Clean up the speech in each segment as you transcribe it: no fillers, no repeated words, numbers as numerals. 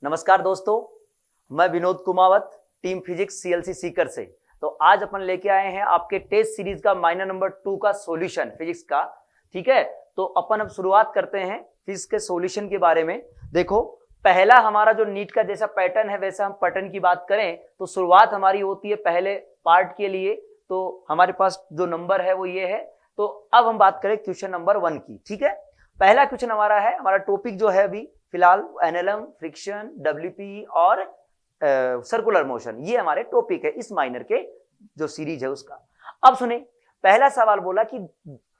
नमस्कार दोस्तों, मैं Vinod Kumawat, team physics CLC Sikar से। तो आज अपन लेके आए हैं आपके टेस्ट सीरीज का महीना नंबर 2 का सॉल्यूशन फिजिक्स का। ठीक है, तो अपन अब शुरुआत करते हैं फिजिक्स के सॉल्यूशन के बारे में। देखो, पहला हमारा जो नीट का जैसा पैटर्न है वैसा हम पैटर्न की बात करें तो शुरुआत हमारी होती है पहले पार्ट के लिए। तो हमारे पास जो नंबर है वो ये है। तो अब हम बात करें क्वेश्चन नंबर 1 की। ठीक है, पहला क्वेश्चन हमारा है, हमारा टॉपिक जो है अभी फिलहाल एनएलएम, फ्रिक्शन, डब्ल्यूपी और सर्कुलर मोशन, ये हमारे टॉपिक है इस माइनर के जो सीरीज है उसका। अब सुने, पहला सवाल बोला कि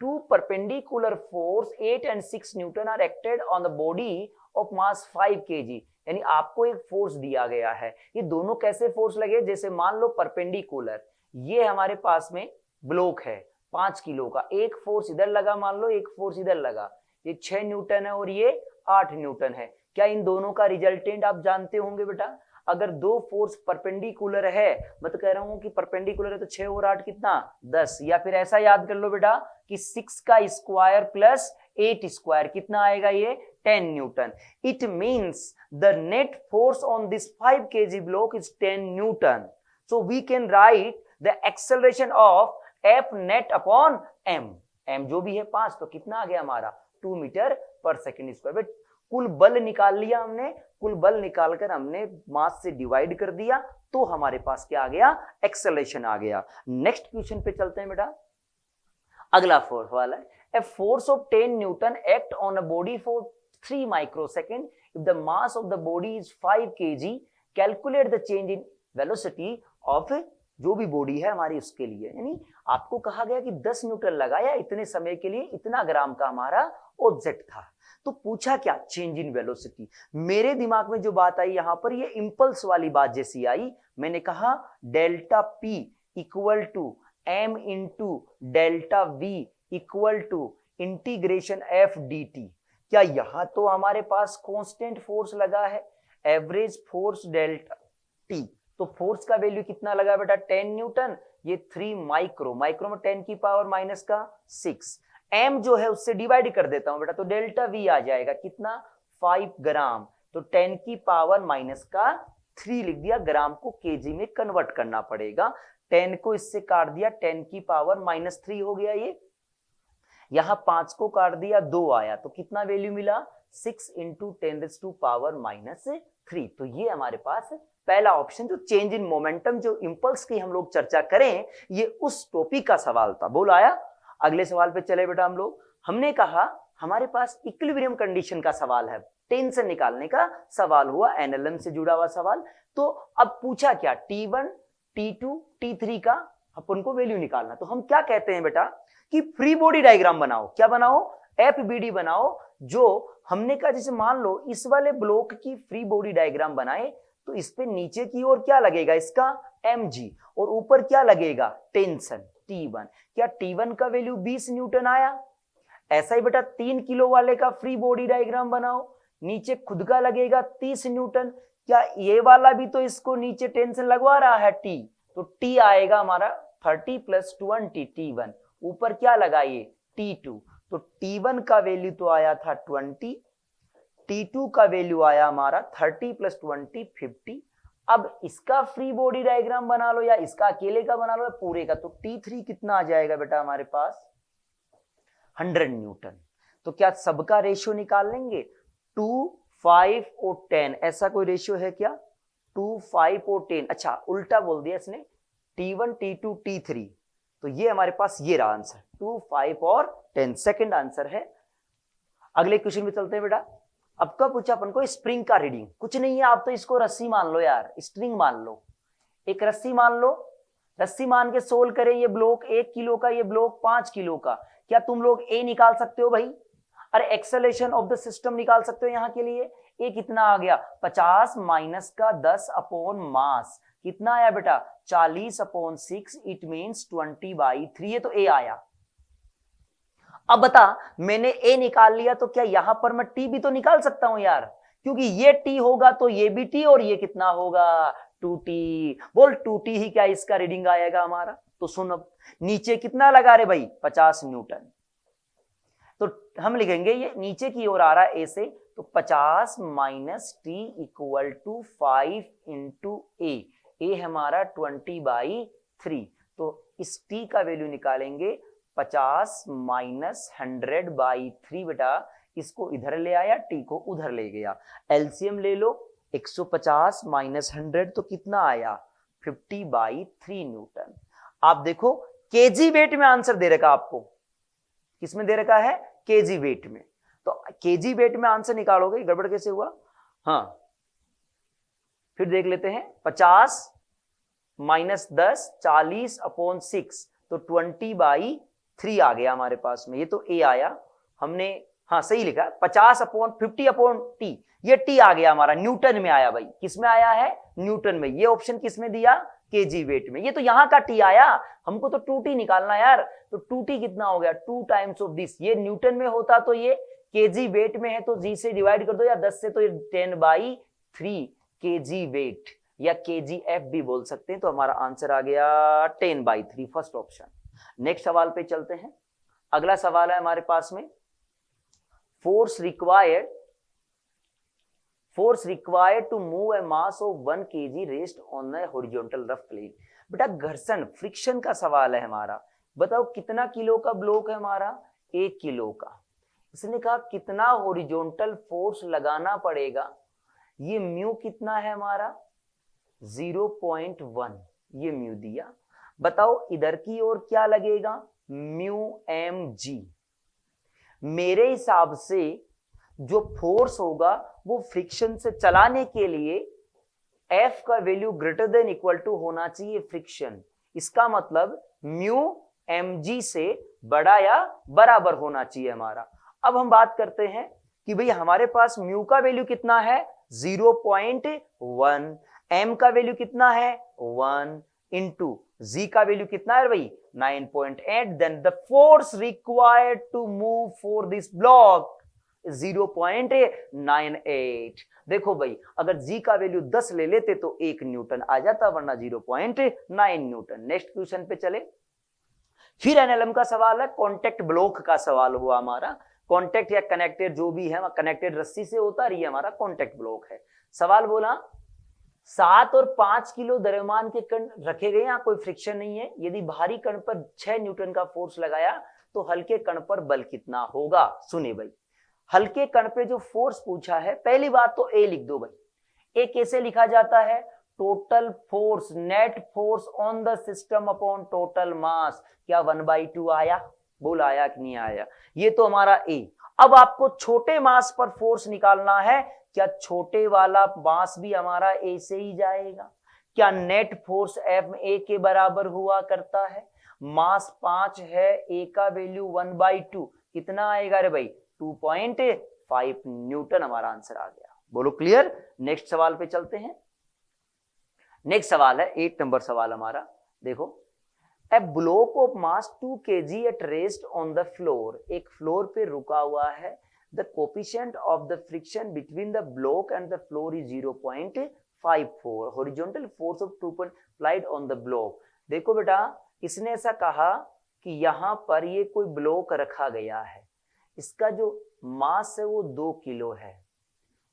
two perpendicular force 8 and 6 newton are acted on the body of mass 5 kg। यानी आपको एक फोर्स दिया गया है, ये दोनों कैसे फोर्स लगे, जैसे मान लो परपेंडिकुलर, ये हमारे पास में ब्लॉक है 5 किलो का, एक फोर्स इधर लगा, मान लो एक फोर्स इधर लगा, ये 6 न्यूटन है और ये 8 न्यूटन है। क्या इन दोनों का रिजल्टेंट आप जानते होंगे बेटा? अगर दो फोर्स परपेंडिकुलर है, मैं तो कह रहा हूं कि परपेंडिकुलर है तो 6 और 8 कितना 10, या फिर ऐसा याद कर लो बेटा कि 6 का स्क्वायर प्लस 8 स्क्वायर कितना आएगा, ये 10 newton. It means the net force on this 5 kg block is 10 newton. So we can write the acceleration of F net upon m। m जो भी है 5, तो कितना आ गया हमारा 2 मीटर पर सेकेंड स्क्वायर। कुल बल निकाल लिया हमने, कुल बल निकालकर हमने मास से डिवाइड कर दिया, तो हमारे पास क्या आ गया, एक्सेलरेशन आ गया। नेक्स्ट क्वेश्चन पे चलते हैं बेटा। अगला फोर्स वाला है, a force of 10 Newton act on a body for 3 microsecond if the mass of the body is 5 kg, calculate the change in velocity of जो भी बॉडी है हमारी उसके लिए। यानी आपको कहा गया कि 10 न्यूटन लगाया इतने समय के लिए, इतना ग्राम का हमारा ऑब्जेक्ट था, तो पूछा क्या, चेंज इन वेलोसिटी। मेरे दिमाग में जो बात आई यहां पर, ये इंपल्स वाली बात जैसी आई। मैंने कहा delta P equal to M into delta V equal to integration F D T. क्या यहां तो हमारे पास कांस्टेंट फोर्स लगा है, एवरेज फोर्स डेल्टा टी, तो फोर्स का वैल्यू कितना लगा बेटा 10 न्यूटन, ये 3 माइक्रो, माइक्रो में 10 की पावर माइनस का 6, m जो है उससे डिवाइड कर देता हूं बेटा, तो डेल्टा v आ जाएगा कितना 5 ग्राम, तो 10 की पावर माइनस का 3 लिख दिया, ग्राम को केजी में कन्वर्ट करना पड़ेगा। 10 को इससे काट दिया, 10 की पावर माइनस 3 हो गया, ये यहां 5 को काट दिया, 2 आया, तो कितना वैल्यू मिला 6 इंटू 10⁻³ तो ये हमारे पास पहला ऑप्शन, जो चेंज इन मोमेंटम, जो इंपल्स की हम लोग चर्चा करें, ये उस टॉपिक का सवाल था। बोल आया। अगले सवाल पे चले बेटा हम लोग। हमने कहा हमारे पास इक्विलिब्रियम कंडीशन का सवाल है, टेंशन निकालने का सवाल हुआ, एनएलएम से जुड़ा हुआ सवाल। तो अब पूछा क्या, T1, T2, T3 का अपन को वैल्यू निकालना। तो हम क्या कहते हैं बेटा कि फ्री बॉडी डायग्राम बनाओ। क्या बनाओ, FBD बनाओ। जो हमने कहा, जैसे मान लो इस वाले ब्लॉक की फ्री बॉडी डायग्राम बनाए, तो इस पे नीचे की ओर क्या लगेगा, इसका mg, और ऊपर क्या लगेगा टेंशन T1। क्या T1 का वैल्यू 20 न्यूटन आया? ऐसा ही बेटा 3 किलो वाले का फ्री बॉडी डायग्राम बनाओ, नीचे खुद का लगेगा 30 न्यूटन। क्या ये वाला भी तो इसको नीचे टेंशन लगवा रहा है T, तो T आएगा हमारा 30 + 20 T1, ऊपर क्या लगा ये T2, तो T1 का वैल्यू तो आया था 20, T2 का वैल्यू आया हमारा 30 + 20 50। अब इसका फ्री बॉडी डायग्राम बना लो या इसका अकेले का बना लो या पूरे का, तो T3 कितना आ जाएगा बेटा हमारे पास 100 न्यूटन। तो क्या सबका रेशियो निकाल लेंगे, 2, 5 और 10, ऐसा कोई रेशियो है क्या, 2, 5 और 10। अच्छा उल्टा बोल दिया इसने, T1, T2, T3, तो ये हमारे पास ये रहा आंसर 2, 5 और 10, सेकंड आंसर है। अगले क्वेश्चन में चलते हैं बेटा। अब का पूछा अपन को स्प्रिंग का रीडिंग, कुछ नहीं है, आप तो इसको रस्सी मान लो यार, स्ट्रिंग मान लो, एक रस्सी मान लो, रस्सी मान के सोल्व करें। ये ब्लॉक 1 किलो का, ये ब्लॉक 5 किलो का। क्या तुम लोग ए निकाल सकते हो भाई? अरे एक्सेलरेशन ऑफ द सिस्टम निकाल सकते हो यहाँ के लिए। ए कितना आ गया 50 माइनस का 10 अपॉन मास, कितना आया बेटा 40/6, इट मीन्स 20/3, ये तो ए आया। अब बता, मैंने ए निकाल लिया, तो क्या यहां पर मैं टी भी तो निकाल सकता हूं यार, क्योंकि ये टी होगा तो ये भी टी, और ये कितना होगा 2t। बोल 2t ही क्या इसका रीडिंग आएगा हमारा। तो सुन, अब नीचे कितना लगा रहे भाई 50 न्यूटन, तो हम लिखेंगे ये नीचे की ओर आ रहा है ए से तो 50 minus T equal to 5 into A हमारा 20/3। तो इस टी का वैल्यू निकालेंगे 50 माइनस 100/3 बेटा, इसको इधर ले आया, टी को उधर ले गया, एलसीएम ले लो, 150 माइनस 100 तो कितना आया 50/3 न्यूटन। आप देखो केजी वेट में आंसर दे रखा आपको, किसमें दे रखा है केजी वेट में, तो केजी वेट में आंसर निकालोगे, गड़बड़ कैसे हुआ। हाँ फिर देख लेते हैं, 50 माइनस 10 40/6 तो 20/3 आ गया हमारे पास में, ये तो ए आया हमने, हाँ सही लिखा 50/50/t, ये टी आ गया हमारा, न्यूटन में आया भाई, किसमें आया है न्यूटन में, ये ऑप्शन किसमें दिया केजी वेट में, ये तो यहां का टी आया, हमको तो 2t निकालना यार, तो 2t कितना हो गया 2 टाइम्स ऑफ दिस, ये न्यूटन में होता तो ये केजी वेट में है तो जी से डिवाइड कर दो या 10 से, तो ये 10/3 केजी वेट या KGF भी बोल सकते हैं, तो हमारा आंसर आ गया 10/3 फर्स्ट ऑप्शन। नेक्स्ट सवाल पे चलते हैं, अगला सवाल है हमारे पास में, force required to move a mass of 1 kg rest on a horizontal rough plane. बेटा घर्षण फ्रिक्शन का सवाल है हमारा, बताओ कितना किलो का ब्लॉक है हमारा 1 किलो का, इसने कहा कितना हॉरिजॉन्टल फोर्स लगाना पड़ेगा, ये म्यू कितना है हमारा 0.1, ये म्यू दिया, बताओ इधर की ओर क्या लगेगा म्यू mg। मेरे हिसाब से जो फोर्स होगा वो फ्रिक्शन से चलाने के लिए F का value greater than equal to होना चाहिए फ्रिक्शन, इसका मतलब म्यू mg से बड़ा या बराबर होना चाहिए हमारा। अब हम बात करते हैं कि भाई हमारे पास म्यू का वैल्यू कितना है 0.1, m का वैल्यू कितना है 1 इंटू जी का वैल्यू कितना है भाई 9.8, then the force required to move for this block 0.98। देखो भाई अगर जी का वैल्यू 10 ले लेते तो 1 न्यूटन आ जाता, वरना 0.9 न्यूटन। नेक्स्ट क्वेश्चन पे चले, फिर एनएलएम का सवाल है, कॉन्टेक्ट ब्लॉक का सवाल हुआ हमारा, कॉन्टेक्ट या कनेक्टेड जो भी है, कनेक्टेड रस्सी से होता है, ये हमारा कॉन्टेक्ट ब्लॉक है। सवाल बोला 7 और 5 किलो द्रव्यमान के कण रखे गए, यहाँ कोई फ्रिक्शन नहीं है, यदि भारी कण पर 6 न्यूटन का फोर्स लगाया तो हल्के कण पर बल कितना होगा। सुने भाई, हल्के कण पे जो फोर्स पूछा है, पहली बात तो ए लिख दो भाई, ए कैसे लिखा जाता है total force, net force on the system upon total mass. क्या 1/2 आया, बोल आया कि नहीं आया, ये तो हमारा ए। अब आपको छोटे मास पर फोर्स निकालना है, क्या छोटे वाला मास भी हमारा ए से ही जाएगा, क्या नेट फोर्स एफ ए के बराबर हुआ करता है, मास 5 है, ए का वैल्यू 1/2, कितना आएगा रे भाई 2.5 न्यूटन, हमारा आंसर आ गया। बोलो क्लियर। नेक्स्ट सवाल पे चलते हैं, नेक्स्ट सवाल है 8 नंबर सवाल हमारा, देखो a block of mass 2 kg at rest on the floor, एक फ्लोर पे रुका हुआ है, the coefficient of the friction between the block and the floor is 0.54, horizontal force of 2 applied on the block. देखो बेटा इसने ऐसा कहा कि यहाँ पर ये कोई ब्लॉक रखा गया है, इसका जो मास है वो 2 किलो है,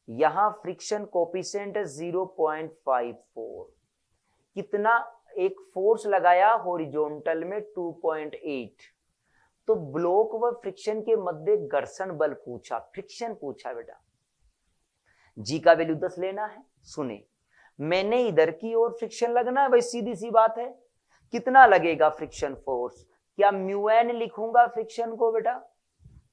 यहाँ फ्रिक्शन कोफिशिएंट है 0.54, कितना एक फोर्स लगाया हॉरिजॉन्टल में 2.8, तो ब्लॉक व फ्रिक्शन के मध्य घर्षण बल पूछा, फ्रिक्शन पूछा बेटा, जी का वैल्यू 10 लेना है। सुने मैंने इधर की ओर फ्रिक्शन लगना है भाई, सीधी सी बात है, कितना लगेगा फ्रिक्शन फोर्स, क्या म्यू एन लिखूंगा फ्रिक्शन को बेटा,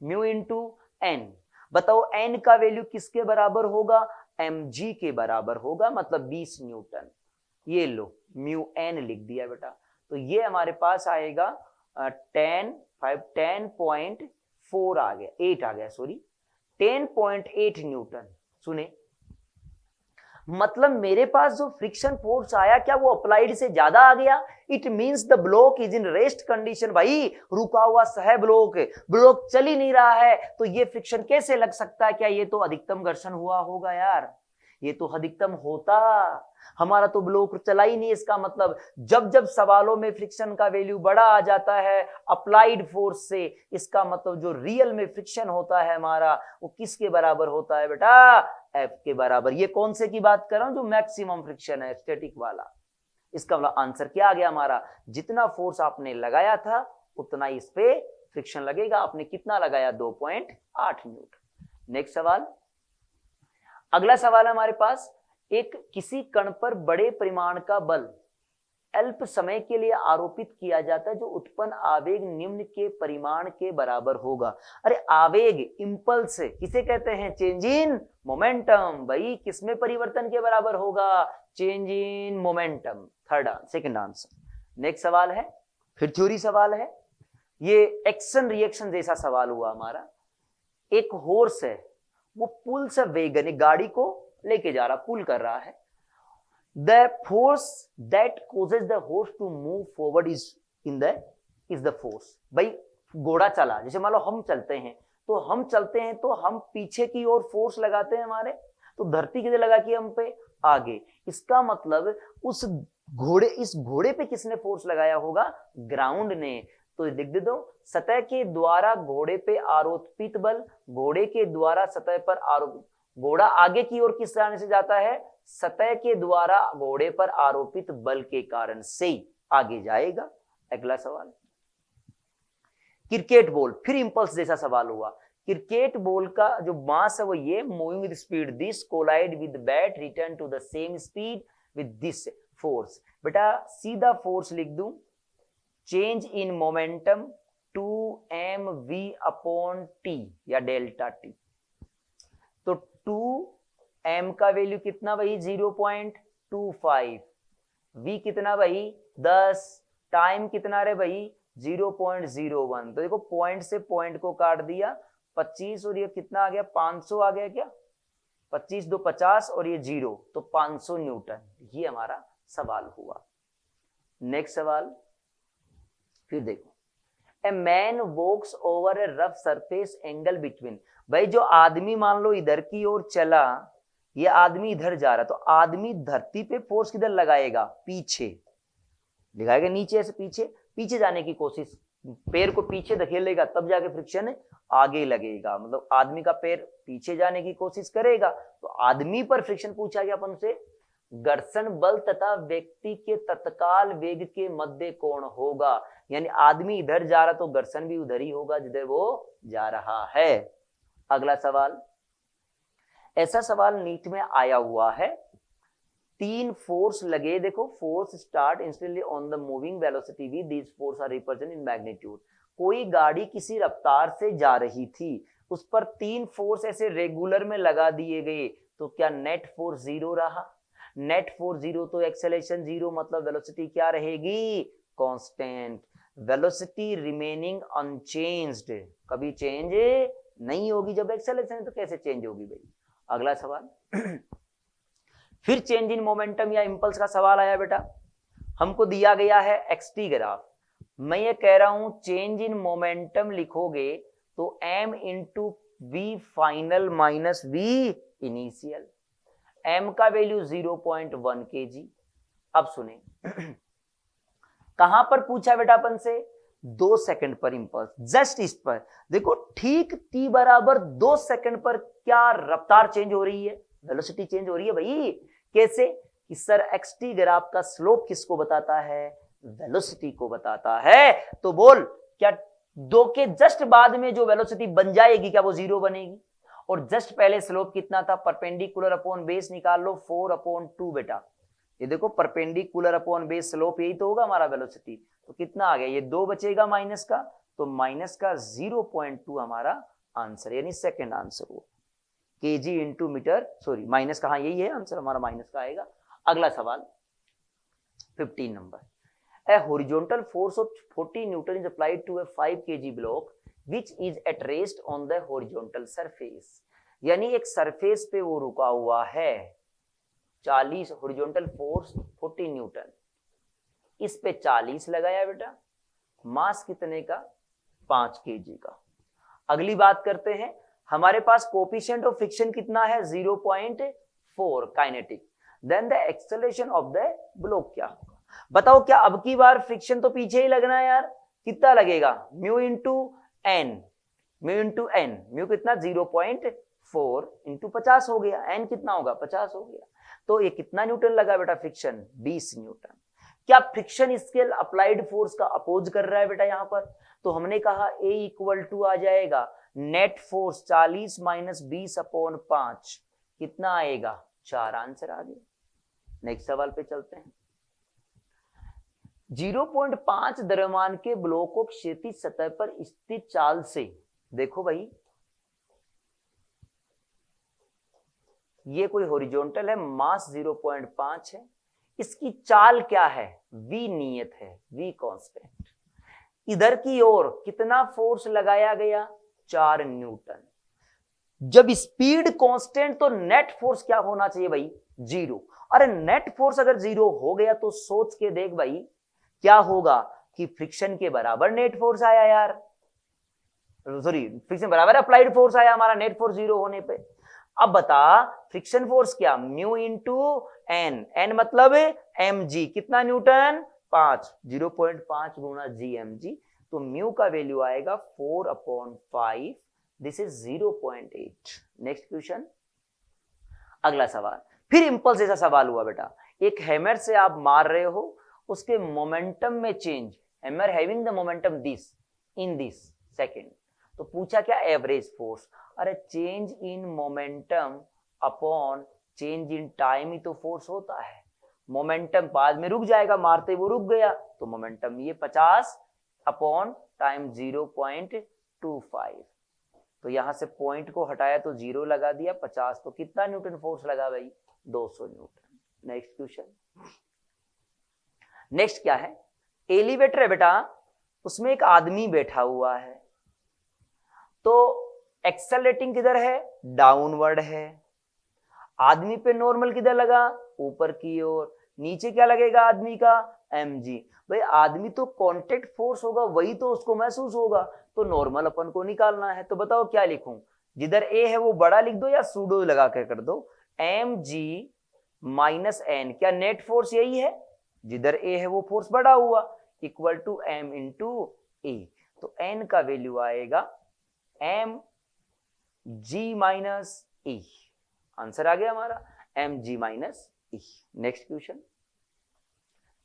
म्यू इंटू एन, बताओ एन का वैल्यू किसके बराबर होगा mg के बराबर होगा, मतलब 20 न्यूटन, ये लो म्यू एन लिख दिया बेटा, तो ये हमारे पास आएगा 10.4 आ गया, 8 आ गया सॉरी 10.8 न्यूटन। सुने मतलब मेरे पास जो फ्रिक्शन फोर्स आया क्या वो अप्लाइड से ज्यादा आ गया, it means the block is in rest condition. भाई रुका हुआ है ब्लॉक, ब्लॉक चल ही नहीं रहा है, तो ये फ्रिक्शन कैसे लग सकता है, क्या ये तो अधिकतम घर्षण हुआ होगा यार, ये तो अधिकतम होता, हमारा तो ब्लॉक चला ही नहीं। इसका मतलब जब जब सवालों में फ्रिक्शन का वैल्यू बड़ा आ जाता है अप्लाइड फोर्स से, इसका मतलब जो रियल में फ्रिक्शन होता है हमारा वो किसके बराबर होता है बेटा, एफ के बराबर। ये कौन से की बात कर रहा हूं, जो मैक्सिमम फ्रिक्शन है स्टैटिक वाला। इसका मतलब आंसर क्या आ गया हमारा, जितना फोर्स आपने लगाया था उतना इस पे फ्रिक्शन लगेगा। आपने कितना लगाया, 2.8 न्यूटन। नेक्स्ट सवाल, अगला सवाल है हमारे पास, एक किसी कण पर बड़े परिमाण का बल अल्प समय के लिए आरोपित किया जाता है, जो उत्पन्न आवेग निम्न के परिमाण के बराबर होगा। अरे आवेग, इंपल्स किसे कहते हैं, चेंज इन मोमेंटम। भाई किसमें परिवर्तन के बराबर होगा, change in momentum. Second answer. Next सवाल है, फिर थ्योरी सवाल है, ये एक्शन रिएक्शन जैसा सवाल हुआ हमारा। एक हॉर्स है, वो पुल से वेगन, एक गाड़ी को लेके जा रहा, पुल कर रहा है। The force that causes the horse to move forward is the force। भाई घोड़ा चला, जैसे मान लो हम चलते हैं, तो हम पीछे की ओर फोर्स लगाते हैं हमारे, तो धरती किधर लगा कि हम पे आगे। इसका मतलब इस घोड़े पे किसने फोर्स लगाया होगा, ग्राउंड ने। तो लिख दे दो, सतह के द्वारा घोड़े पे आरोपित बल, घोड़े के द्वारा सतह पर आरोपित, घोड़ा आगे की ओर किस तरह से जाता है, सतह के द्वारा घोड़े पर आरोपित बल के कारण से आगे जाएगा। अगला सवाल, क्रिकेट बॉल, फिर इंपल्स जैसा सवाल हुआ। क्रिकेट बॉल का जो मास है वो ये, moving with speed this, collide with bat, return to the same speed with this force. बेटा सीधा फोर्स लिख दूं, change in momentum 2mv upon T या डेल्टा टी। तो 2m का वैल्यू कितना भाई, 0.25, v कितना भाई 10, टाइम कितना रे भाई 0.01। तो देखो पॉइंट से पॉइंट को काट दिया 25, और ये कितना आ गया 500 आ गया क्या, 25 2 50 और ये 0, तो 500 न्यूटन। ये हमारा सवाल हुआ। नेक्स्ट सवाल, फिर देखो, a man walks over a rough surface angle between. भाई जो आदमी मान लो इधर की ओर चला, ये आदमी इधर जा रहा, तो आदमी धरती पे फोर्स किधर लगाएगा, पीछे लगाएगा, नीचे से पीछे जाने की कोशिश, पैर को पीछे धकेलेगा तब जाके फ्रिक्शन आगे लगेगा। मतलब आदमी का पैर पीछे जाने की कोशिश करेगा तो आदमी पर फ्रिक्शन पूछा गया अपन से। घर्षण बल तथा व्यक्ति के तत्काल वेग के मध्य कोण होगा, यानी आदमी इधर जा रहा तो घर्षण भी उधर ही होगा जिधर वो जा रहा है। अगला सवाल, ऐसा सवाल नीट में आया हुआ है, 3 फोर्स लगे, देखो force start instantly on the moving velocity V, these force are represent in magnitude. कोई गाड़ी किसी रफ्तार से जा रही थी, उस पर 3 फोर्स ऐसे रेगुलर में लगा दिए गए, तो क्या नेट फोर्स 0 रहा? नेट फोर्स 0 तो एक्सेलरेशन 0, मतलब वेलोसिटी क्या रहेगी, कांस्टेंट। वेलोसिटी रिमेनिंग अनचेंज्ड, कभी चेंज नहीं होगी, जब एक्सेलरेशन है तो कैसे चेंज होगी भाई। अगला सवाल फिर चेंज इन मोमेंटम या इंपल्स का सवाल आया बेटा। हमको दिया गया है एक्सटी ग्राफ, मैं ये कह रहा हूं चेंज इन मोमेंटम लिखोगे तो m into V final minus V initial, m का वैल्यू 0.1 kg। अब सुने कहां पर पूछा बेटा अपन से, 2 सेकंड पर इंपल्स, जस्ट इस पर देखो, ठीक t बराबर 2 सेकंड पर क्या रफ्तार चेंज हो रही है, वेलोसिटी चेंज हो रही है भाई। कैसे कि सर एक्सटी ग्राफ का स्लोप किसको बताता है, वेलोसिटी को बताता है। तो बोल क्या 2 के जस्ट बाद में जो वेलोसिटी बन जाएगी क्या वो 0 बनेगी, और जस्ट पहले स्लोप कितना था, परपेंडिकुलर अपॉन बेस निकाल लो 4/2 बेटा। ये देखो परपेंडिकुलर अपॉन बेस स्लोप यही तो होगा हमारा वेलोसिटी, तो कितना आ गया, ये 2 बचेगा माइनस का, तो माइनस का 0.2 हमारा आंसर, यानी सेकंड आंसर वो kg into metre, sorry minus का, हाँ यही है आंसर हमारा, माइनस का आएगा। अगला सवाल 15 number, a horizontal force of 40 Newton is applied to a 5 kg block which is at rest on the horizontal surface। यानी एक सरफेस पे वो रुका हुआ है, 40 हॉरिजॉन्टल फोर्स 40 न्यूटन, इस पे 40 लगाया बेटा, मास कितने का 5 kg का। अगली बात करते हैं, हमारे पास कोफिशिएंट ऑफ फ्रिक्शन कितना है 0.5, 4 kinetic, then the acceleration of the block क्या होगा? बताओ, क्या अब की बार फ्रिक्शन तो पीछे ही लगना है यार, कितना लगेगा? म्यू इंटू एन, म्यू कितना 0.4 इंटू 50 हो गया, एन कितना होगा 50 हो गया, तो ये कितना न्यूटन लगा बेटा फ्रिक्शन? 20 न्यूटन। क्या फ्रिक्शन स्केल अप्लाइड फोर्स का अपोज कर रहा है बेटा यहाँ पर? तो हमने कहा A इक्वल टू आ जाएगा नेट फोर्स 40 माइनस 20/5, कितना आएगा? 4। आंसर आ गया। नेक्स्ट सवाल पे चलते हैं। 0.5 द्रव्यमान के ब्लॉक को क्षैतिज सतह पर स्थित चाल से, देखो भाई ये कोई हॉरिजॉन्टल है, मास 0.5 है, इसकी चाल क्या है? v नियत है, v कांस्टेंट। इधर की ओर कितना फोर्स लगाया गया? 4 न्यूटन। जब स्पीड कांस्टेंट तो नेट फोर्स क्या होना चाहिए भाई? 0। अरे नेट फोर्स अगर 0 हो गया तो सोच के देख भाई क्या होगा कि फ्रिक्शन के बराबर नेट फोर्स आया यार, सॉरी फ्रिक्शन बराबर अप्लाइड फोर्स आया हमारा नेट फोर्स 0 होने पे। अब बता फ्रिक्शन फोर्स क्या? म्यू इंटू एन, एन मतलब mg, कितना न्यूटन? 5, 0.5 गुना gmg, तो म्यू का वैल्यू आएगा 4/5, दिस इज 0.8। नेक्स्ट क्वेश्चन, अगला सवाल, फिर इंपल्स जैसा सवाल हुआ बेटा। एक हैमर से आप मार रहे हो, उसके मोमेंटम में change, hammer having the momentum this in this second, तो पूछा क्या? Average force. अरे change in momentum upon change in time ही तो फोर्स होता है। मोमेंटम बाद में रुक जाएगा, मारते वो रुक गया, तो मोमेंटम ये 50 अपॉन टाइम 0.25, तो यहां से पॉइंट को हटाया तो 0 लगा दिया, 50, तो कितना न्यूटन फोर्स लगा भाई? 200 न्यूटन। नेक्स्ट क्वेश्चन, नेक्स्ट क्या है? एलिवेटर है बेटा, उसमें एक आदमी बैठा हुआ है, तो एक्सेलरेटिंग किधर है? डाउनवर्ड है। आदमी पे नॉर्मल किधर लगा? ऊपर की ओर। नीचे क्या लगेगा आदमी का? mg। भाई आदमी तो कांटेक्ट फोर्स होगा, वही तो उसको महसूस होगा, तो नॉर्मल अपन को निकालना है। तो बताओ क्या लिखूं? जिधर a है वो बड़ा लिख दो या सूडो लगा कर दो, mg माइनस n, क्या नेट फोर्स यही है? जिधर a है वो फोर्स बड़ा हुआ, equal to m into a, तो n का वैल्यू आएगा mg माइनस e। आंसर आ गया हमारा mg minus e। Next question,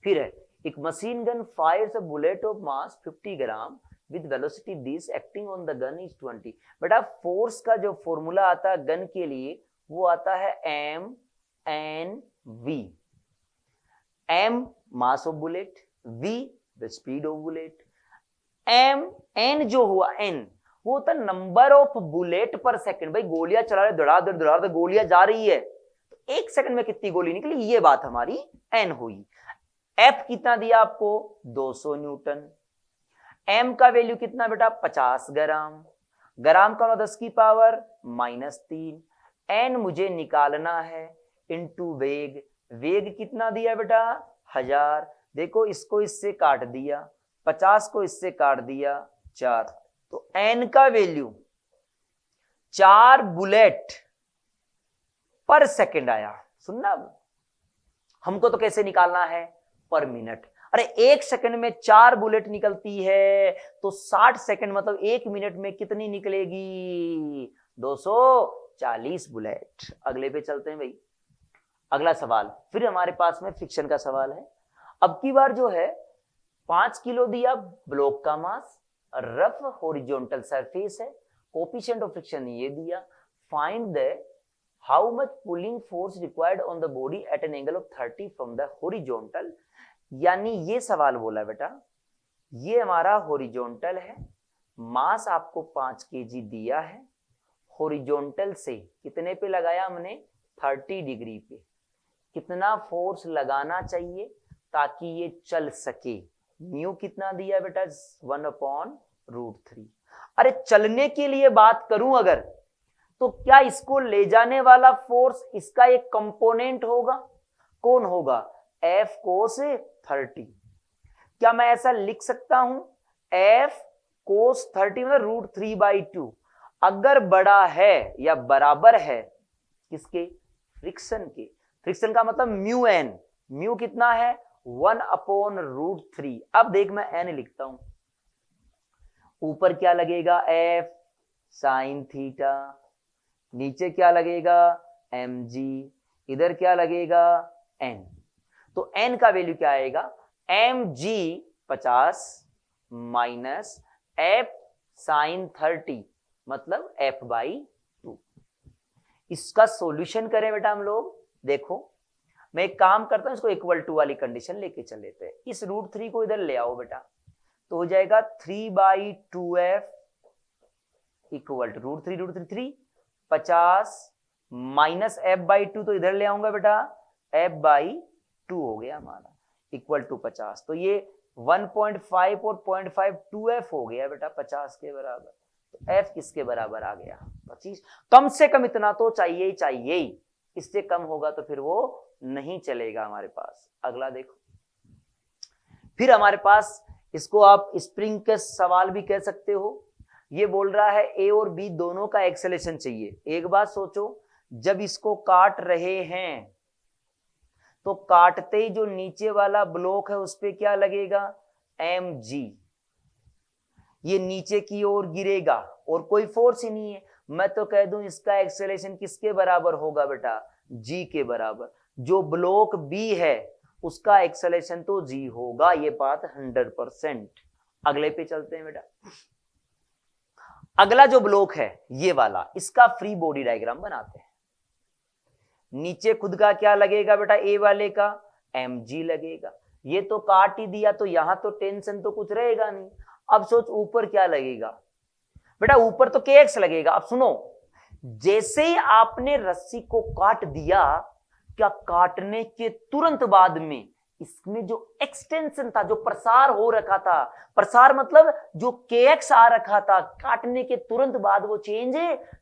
फिर है, एक machine gun fires a bullet of mass 50 gram with velocity this acting on the gun is 20। बेटा फोर्स का जो फॉर्मूला आता है गन के लिए वो आता है m n v। m mass of bullet, v the speed of bullet. m n जो हुआ n वो होता नंबर ऑफ बुलेट पर सेकंड। भाई गोलियां चला रहे, धड़ाधड़ गोलियां जा रही है, तो एक सेकंड में कितनी गोली निकली, ये बात हमारी n हुई। F कितना दिया आपको? 200 न्यूटन। m का वैल्यू कितना बेटा? 50 ग्राम। ग्राम का 10 की पावर -3। n मुझे निकालना है इंटू वेग। वेग कितना दिया बेटा? 1000। देखो इसको इससे काट दिया, 50 को इससे काट दिया 4, तो n का वैल्यू 4 बुलेट पर सेकंड आया। सुनना, हमको तो कैसे निकालना है? पर मिनट। अरे एक सेकंड में 4 बुलेट निकलती है, तो 60 सेकंड मतलब 1 मिनट में कितनी निकलेगी? 240 बुलेट। अगले पे चलते हैं भाई। अगला सवाल फिर हमारे पास में फ्रिक्शन का सवाल है। अब की बार जो है 5 किलो दिया ब्लॉक का मास, रफ हॉरिजॉन्टल सरफेस है, कोएफिशिएंट ऑफ फ्रिक्शन ये दिया, find the how much pulling force required on the body at an angle of 30 from the horizontal. यानी ये सवाल बोला बेटा, ये हमारा हॉरिजॉन्टल है, मास आपको 5 kg दिया है, हॉरिजॉन्टल से कितने पे लगाया हमने? 30 डिग्री पे। कितना फोर्स लगाना चाहिए ताकि ये चल सके? म्यू कितना दिया बेटा? 1/√3। अरे चलने के लिए बात करूं अगर, तो क्या इसको ले जाने वाला फोर्स इसका एक कंपोनेंट होगा? कौन होगा? F cos 30। क्या मैं ऐसा लिख सकता हूं? F cos 30 मतलब √3/2। अगर बड़ा है या बराबर है किसके? फ्रिक्शन के। फ्रिक्शन का मतलब म्यू एन, म्यू कितना है 1/√3। अब देख मैं एन लिखता हूं, ऊपर क्या लगेगा एफ साइन थीटा, नीचे क्या लगेगा mg, इधर क्या लगेगा n। तो n का वैल्यू क्या आएगा mg 50 माइनस f साइन 30 मतलब f/2। इसका सॉल्यूशन करें बेटा हम लोग। देखो मैं एक काम करता हूं, इसको इक्वल टू वाली कंडीशन लेके चल लेते हैं। इस √3 को इधर ले आओ बेटा, तो हो जाएगा 3/2f equal to √3 50 minus f/2, तो इधर ले आऊंगा बेटा f/2 हो गया हमारा इक्वल टू 50। तो ये 1.5 और 0.5 2f हो गया बेटा 50 के बराबर। तो f किसके बराबर आ गया 25। कम से कम इतना तो चाहिए ही चाहिए ही, इससे कम होगा तो फिर वो नहीं चलेगा हमारे पास। अगला देखो, फिर हमारे पास इसको आप स्प्रिंग के सवाल भी कह सकते हो। ये बोल रहा है ए और बी दोनों का एक्सेलेरेशन चाहिए। एक बात सोचो, जब इसको काट रहे हैं तो काटते ही जो नीचे वाला ब्लॉक है उस पे क्या लगेगा mg, ये नीचे की ओर गिरेगा और कोई फोर्स ही नहीं है। मैं तो कह दूं इसका एक्सेलेरेशन किसके बराबर होगा बेटा g के बराबर। जो ब्लॉक b है उसका एक्सेलेरेशन तो g होगा, ये बात 100%। अगले पे चलते हैं बेटा। अगला जो ब्लॉक है ये वाला, इसका फ्री बॉडी डायग्राम बनाते हैं। नीचे खुद का क्या लगेगा बेटा ए वाले का mg लगेगा। ये तो काट ही दिया तो यहां तो टेंशन तो कुछ रहेगा नहीं। अब सोच ऊपर क्या लगेगा बेटा, ऊपर तो kx लगेगा। अब सुनो, जैसे ही आपने रस्सी को काट दिया, क्या काटने के तुरंत बाद में इसमें जो एक्सटेंशन था, जो प्रसार हो रखा था, प्रसार मतलब जो kx आ रखा था, काटने के तुरंत बाद वो चेंज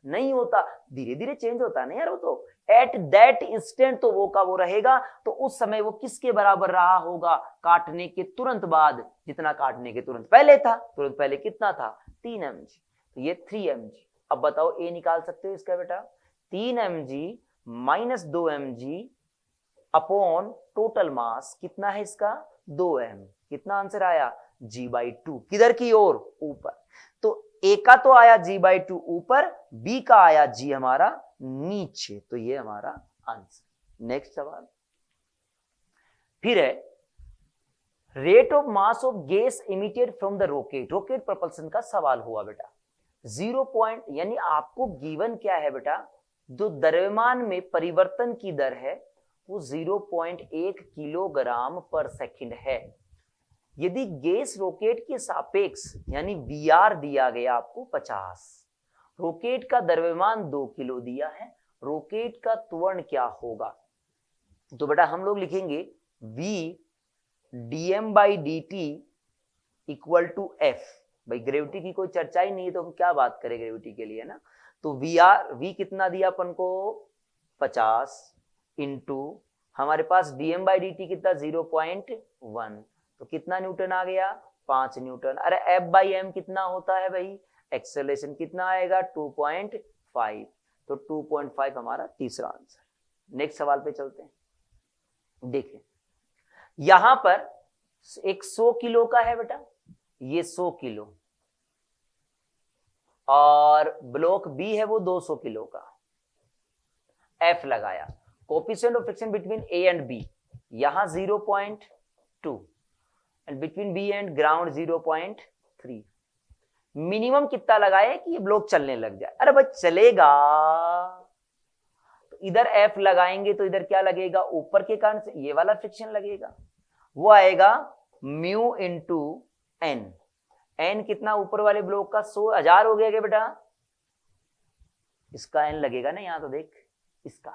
नहीं होता, धीरे धीरे चेंज होता नहीं यार। वो तो एट दैट इंस्टेंट तो वो का वो रहेगा। तो उस समय वो किसके बराबर रहा होगा काटने के तुरंत बाद, जितना काटने के तुरंत पहले था। तुरंत पहले कितना था 3 mg, तो ये 3 mg। अब बताओ ए निकाल सकते हो इसका बेटा, 3 mg minus 2 mg upon total mass कितना है इसका 2m। कितना आंसर आया g/2, किधर की ओर ऊपर। तो ए का तो आया g/2 ऊपर, बी का आया g हमारा नीचे। तो ये हमारा आंसर। नेक्स्ट सवाल फिर है rate of mass of gas emitted from the rocket. Rocket propulsion का सवाल हुआ बेटा। 0 पॉइंट यानी आपको गिवन क्या है बेटा, जो द्रव्यमान में परिवर्तन की दर है वो 0.1 किलोग्राम पर सेकंड है। यदि गैस रॉकेट के सापेक्ष यानी Vr दिया गया आपको 50, रॉकेट का द्रव्यमान 2 किलो दिया है, रॉकेट का त्वरण क्या होगा। तो बेटा हम लोग लिखेंगे V dm/dt equal to F। भाई ग्रेविटी की कोई चर्चा ही नहीं है तो हम क्या बात करें ग्रेविटी के लिए ना। तो V कितना दिया अपन को 50 इंटू हमारे पास dm/dt कितना 0.1, तो कितना न्यूटन आ गया 5 न्यूटन। अरे F/m कितना होता है भाई, एक्सेलरेशन कितना आएगा 2.5, तो 2.5 हमारा तीसरा आंसर। नेक्स्ट सवाल पे चलते हैं। देखें यहां पर एक 100 किलो का है बेटा, ये 100 किलो और ब्लॉक बी है वो 200 किलो का। F लगाया, coefficient of friction between A and B यहां 0.2 and between B and ground 0.3। Minimum कितना लगाए कि ये ब्लॉक चलने लग जाए। अरे भाई चलेगा, तो इधर F लगाएंगे तो इधर क्या लगेगा, ऊपर के कारण से ये वाला फ्रिक्शन लगेगा, वो आएगा म्यू इंटू एन। एन कितना ऊपर वाले ब्लॉक का 100,000 हो गया क्या बेटा, इसका एन लगेगा ना यहाँ, तो देख इसका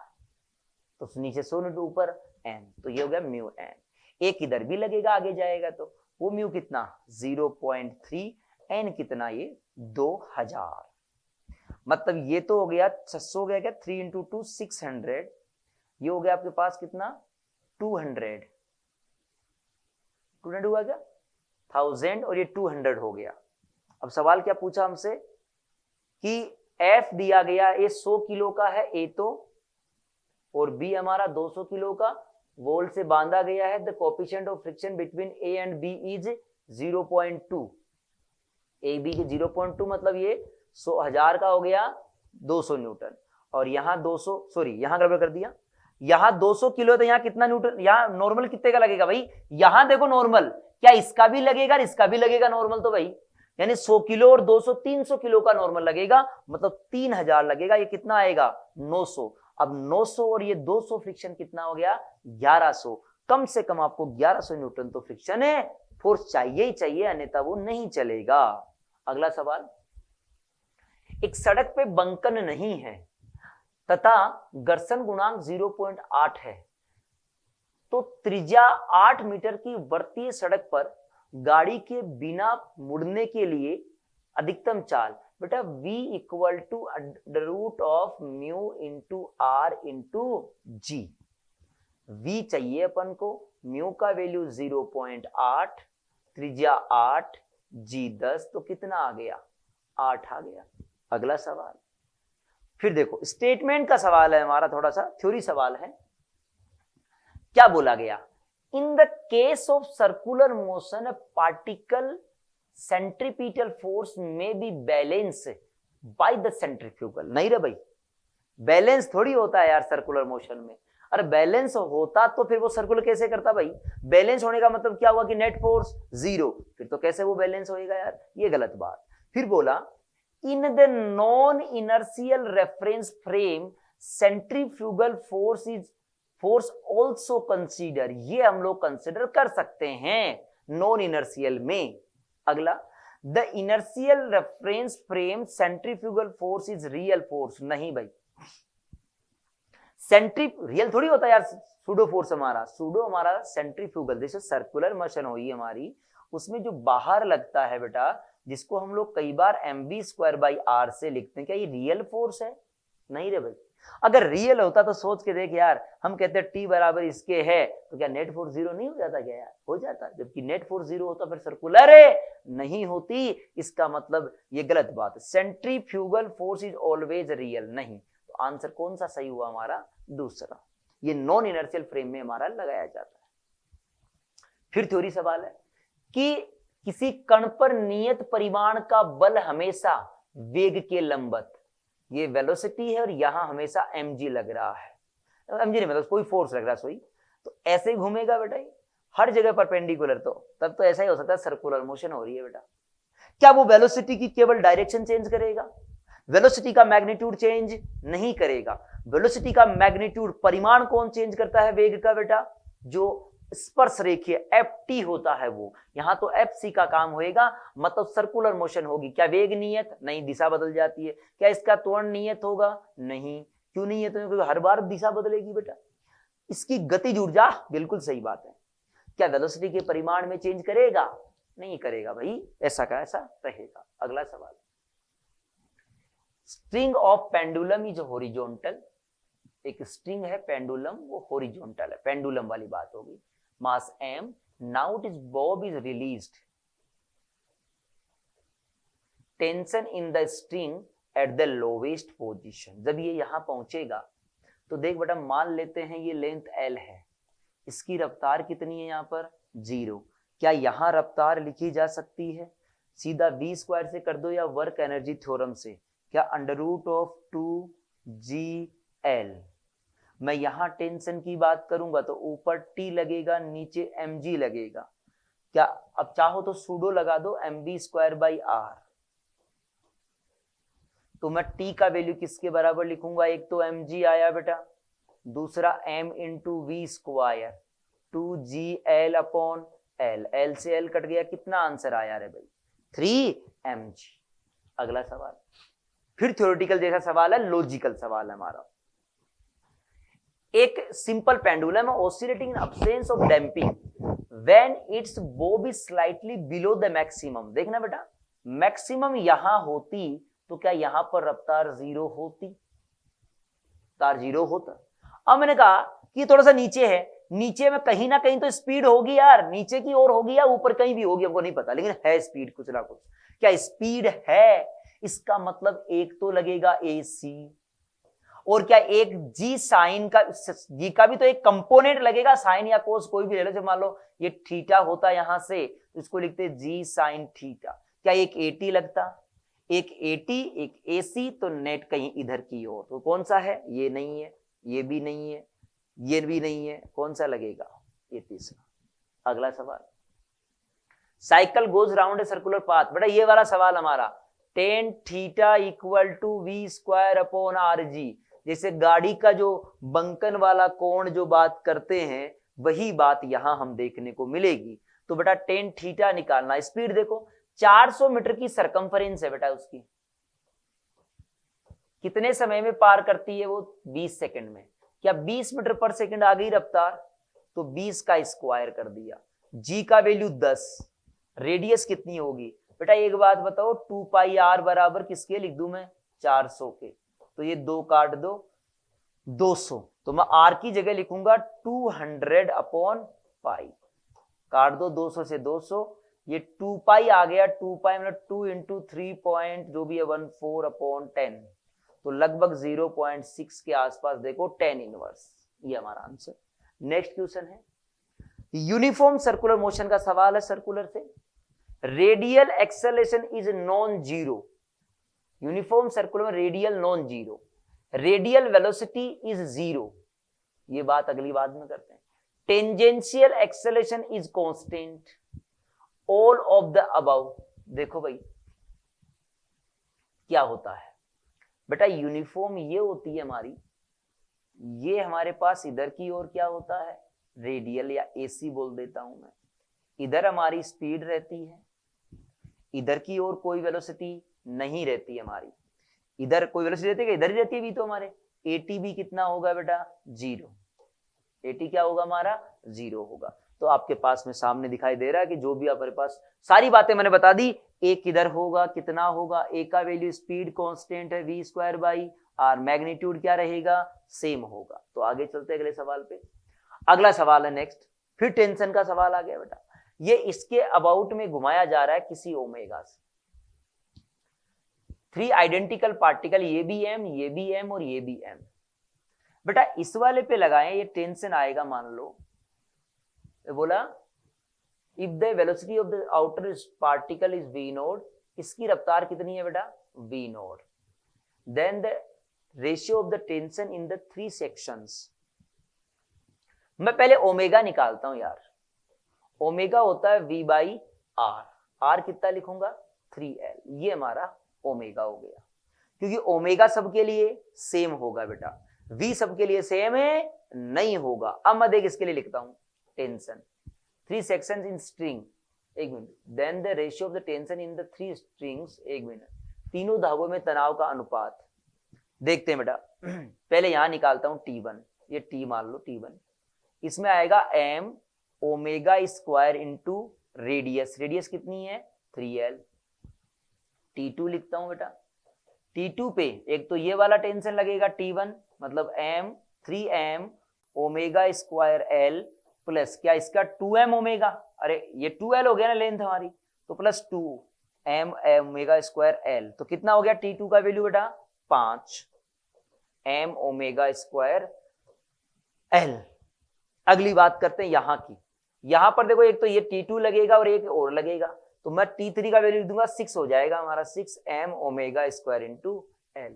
तो नीचे 100 × ऊपर एन, तो ये हो गया म्यू एन। एक इधर भी लगेगा आगे जाएगा तो वो म्यू कितना 0.3, एन कितना ये 2000। मतलब ये तो हो गया 600 हो गया क्या, 3 × 2 600, ये हो गया आपके पास कितना 200 हुआ क्या 1000 और ये 200 हो गया। अब सवाल क्या पूछा हमसे कि F दिया गया, ये 100 किलो का है, ए तो और बी हमारा 200 किलो का वोल्ट से बांधा गया है। The coefficient of friction between A and B is 0.2। A B के 0.2 मतलब ये 100,000 का हो गया 200 न्यूटन, और यहाँ 200, सॉरी यहाँ गड़बड़ कर दिया, यहाँ 200 किलो, तो यहाँ कितना न्यूटन, यहाँ नॉर्मल कितने का लगेगा भाई, यहाँ देखो नॉर्मल, क्या इसका भी लगेगा, इसका भी लगेगा नॉर्मल, तो भाई यानी 100 किलो और 200 300 किलो का नॉर्मल लगेगा, मतलब 3000 लगेगा। ये कितना आएगा 900। अब 900 और ये 200 फ्रिक्शन कितना हो गया 1100। कम से कम आपको 1100 न्यूटन तो फ्रिक्शन है, फोर्स चाहिए ही चाहिए, अन्यथा वो नहीं चलेगा। अगला सवाल, एक सड़क पे बंकन नहीं है तथा घर्षण गुणांक 0.8 है, तो त्रिज्या 8 मीटर की वर्तीय सड़क पर गाड़ी के बिना मुड़ने के लिए अधिकतम चाल, बेटा v equal to √ of mu into R into G. v चाहिए अपन को, म्यू का वैल्यू 0.8, त्रिज्या 8, g 10, तो कितना आ गया 8 आ गया। अगला सवाल, फिर देखो स्टेटमेंट का सवाल है हमारा, थोड़ा सा थ्योरी सवाल है। क्या बोला गया, in the case of circular motion particle centripetal force में be balanced by the centrifugal. नहीं रे भाई, बैलेंस थोड़ी होता है यार सर्कुलर मोशन में। अरे बैलेंस होता तो फिर वो सर्कुलर कैसे करता भाई, बैलेंस होने का मतलब क्या हुआ कि नेट फोर्स 0, फिर तो कैसे वो बैलेंस होएगा यार, ये गलत बात। फिर बोला in the non inertial reference frame centrifugal force also consider, ये हम लोग कंसिडर कर सकते हैं नॉन इनर्शियल में। अगला, the inertial reference frame centrifugal force is real force. नहीं भाई, रियल थोड़ी होता है यार सूडो फोर्स हमारा, सूडो हमारा सेंट्रीफ्यूगल, जैसे सर्कुलर मोशन हुई हमारी, उसमें जो बाहर लगता है बेटा, जिसको हम लोग कई बार mv²/r से लिखते हैं, क्या ये रियल फोर्स है? नहीं रे भाई, अगर रियल होता तो सोच के देख यार, हम कहते हैं t बराबर इसके है, तो क्या नेट फोर्स 0 नहीं हो जाता क्या यार? हो जाता। जबकि नेट फोर्स 0 होता फिर सर्कुलर नहीं होती, इसका मतलब ये गलत बात है। Centrifugal force is always real, नहीं। तो आंसर कौन सा सही हुआ हमारा? दूसरा, ये नॉन इनर्शियल फ्रेम में हमारा लगाया जाता है। फिर थ्योरी सवाल है कि किसी कण पर नियत परिमाण का बल हमेशा वेग के लंबवत, ये वेलोसिटी है और यहां हमेशा mg लग रहा है, mg नहीं मतलब कोई फोर्स लग रहा है, सोई तो ऐसे ही घूमेगा बेटा, हर जगह परपेंडिकुलर, तो तब तो ऐसा ही हो सकता है सर्कुलर मोशन हो रही है बेटा। क्या वो वेलोसिटी की केवल डायरेक्शन चेंज करेगा? वेलोसिटी का मैग्नीट्यूड चेंज नहीं करेगा। वेलोसिटी का मैग्नीट्यूड, परिमाण कौन चेंज करता है वेग का बेटा? जो स्पर्श रेखीय ft होता है वो, यहां तो fc का काम होएगा, मतलब सर्कुलर मोशन होगी। क्या वेग नियत? नहीं, दिशा बदल जाती है। क्या इसका त्वरण नियत होगा? नहीं। क्यों नहीं है? तो क्योंकि हर बार दिशा बदलेगी बेटा। इसकी गतिज ऊर्जा, बिल्कुल सही बात है। क्या वेलोसिटी के परिमाण में चेंज करेगा? नहीं करेगा भाई, ऐसा का ऐसा रहेगा। अगला सवाल, string of pendulum is horizontal. एक स्ट्रिंग है पेंडुलम, वो हॉरिजॉन्टल है, पेंडुलम वाली बात होगी। mass m, now it is bob is released, tension in the string at the lowest position। जब ये यहां पहुंचेगा तो देख बेटा, मान लेते हैं ये लेंथ l है, इसकी रफ्तार कितनी है? यहां पर 0। क्या यहां रफ्तार लिखी जा सकती है? सीधा v² से कर दो या वर्क एनर्जी थ्योरम से। क्या √2gl। मैं यहां टेंशन की बात करूंगा तो ऊपर t लगेगा, नीचे mg लगेगा। क्या अब चाहो तो सूडो लगा दो mv²/r, तो मैं t का वैल्यू किसके बराबर लिखूंगा? एक तो mg आया बेटा, दूसरा m into v², 2gl/l, l से l कट गया, कितना आंसर आया रे भाई? 3mg। अगला सवाल, फिर थ्योरेटिकल जैसा सवाल है, लॉजिकल सवाल है हमारा। एक सिंपल पेंडुलम है oscillating in absence of damping when it's Bob is slightly below the maximum. देखना बेटा, मैक्सिमम यहां होती तो क्या यहां पर रफ्तार 0 होती? रफ्तार 0 होता। अब मैंने कहा कि थोड़ा सा नीचे है, नीचे में कहीं ना कहीं तो स्पीड होगी यार, नीचे की ओर होगी या ऊपर कहीं भी होगी, हमको नहीं पता, लेकिन है स्पीड कुछ ना कुछ। क्या स्पीड है? इसका मतलब एक तो लगेगा AC, और क्या एक जी साइन का, जी का भी तो एक कंपोनेंट लगेगा, साइन या कोस कोई भी ले लो। जब मान लो ये थीटा होता यहां से, तो इसको लिखते जी साइन थीटा। क्या एक एटी लगता, एक एटी एक एसी, तो नेट कहीं इधर की ओर, तो कौन सा है, ये नहीं है, ये भी नहीं है, ये भी नहीं है, कौन सा लगेगा, ये तीसरा। अगला सवाल, cycle goes round a circular path. बेटा ये वाला सवाल हमारा, tan theta equal to V square upon R G. जैसे गाड़ी का जो बंकन वाला कोण जो बात करते हैं, वही बात यहां हम देखने को मिलेगी। तो बेटा टेन थीटा निकालना, स्पीड देखो 400 मीटर की सरकमफरेंस है बेटा उसकी, कितने समय में पार करती है वो, 20 सेकंड में। क्या 20 मीटर पर सेकंड आ गई रफ्तार, तो 20 का स्क्वायर कर दिया, जी का वैल्यू 10, रेडियस कितनी होगी बेटा, एक बात बताओ, 2 पाई आर बराबर किसके लिख दूं मैं, 400 के। तो ये 2 काट दो, 200, तो मैं आर की जगह लिखूंगा 200 अपॉन पाई, काट दो 200 से 200, ये 2 पाई आ गया, 2 पाई मतलब 2 इंटू 3 पॉइंट जो भी है 14 अपॉन 10, तो लगभग 0.6 के आसपास देखो 10 इनवर्स, ये हमारा आंसर। नेक्स्ट क्वेश्चन है, यूनिफॉर्म सर्कुलर मोशन का सवाल है सर्कुलर से। Radial acceleration is non zero, uniform circular में radial non zero, radial velocity is zero, ये बात अगली बात में करते हैं। Tangential acceleration is constant, all of the above. देखो भाई क्या होता है बेटा, यूनिफॉर्म ये होती है हमारी, ये हमारे पास इधर की ओर क्या होता है, रेडियल या एसी बोल देता हूं मैं, इधर हमारी स्पीड रहती है, इधर की ओर कोई वेलोसिटी नहीं रहती हमारी, इधर कोई वेलोसिटी रहती है, इधर ही रहती है भी, तो हमारे एटी भी कितना होगा बेटा, जीरो, एटी क्या होगा हमारा, जीरो होगा। तो आपके पास में सामने दिखाई दे रहा है कि जो भी आपके पास सारी बातें मैंने बता दी, एक किधर होगा, कितना होगा, ए का वैल्यू स्पीड कांस्टेंट है V square by R, magnitude क्या रहेगा, सेम होगा। तो आगे चलते हैं अगले सवाल पे। अगला सवाल है नेक्स्ट, फिर टेंशन का सवाल आ गया बेटा, ये इसके अबाउट में घुमाया जा रहा है किसी ओमेगा से, 3 आइडेंटिकल पार्टिकल, ये भी एम, ये भी एम और ये भी एम। बेटा इस वाले पे लगाएं, ये टेंशन आएगा, मान लो बोला if the velocity of the outer particle is V naught, इसकी रफ्तार कितनी है बेटा, V naught, then the ratio of the tension in the 3 sections. मैं पहले ओमेगा निकालता हूं यार, ओमेगा होता है v बाई आर, आर कितना लिखूंगा 3l, ये हमारा ओमेगा हो गया, क्योंकि ओमेगा सबके लिए सेम होगा बेटा, v सबके लिए सेम है नहीं होगा। अब मैं देख इसके लिए लिखता हूं, टेंशन 3 सेक्शंस इन स्ट्रिंग, एक minute, then the ratio of the tension in the 3 strings, एक मिनट, तीनों धागों में तनाव का अनुपात देखते हैं बेटा। पहले यहां निकालता हूं T1, ये T मान लो T1, इसमें आएगा m omega square into radius, radius कितनी है 3l, T2 लिखता हूं बेटा, T2 पे एक तो ये वाला टेंशन लगेगा T1, मतलब m 3m omega square l plus क्या इसका 2m ओमेगा, अरे ये 2l हो गया ना लेंथ हमारी, तो plus 2m omega square l, तो कितना हो गया T2 का वैल्यू बेटा 5 m ओमेगा स्क्वायर l। अगली बात करते हैं यहां की, यहां पर देखो एक तो ये T2 लगेगा और एक और लगेगा, तो मैं T3 का वैल्यू लिख दूंगा 6 हो जाएगा हमारा, 6m omega square into l।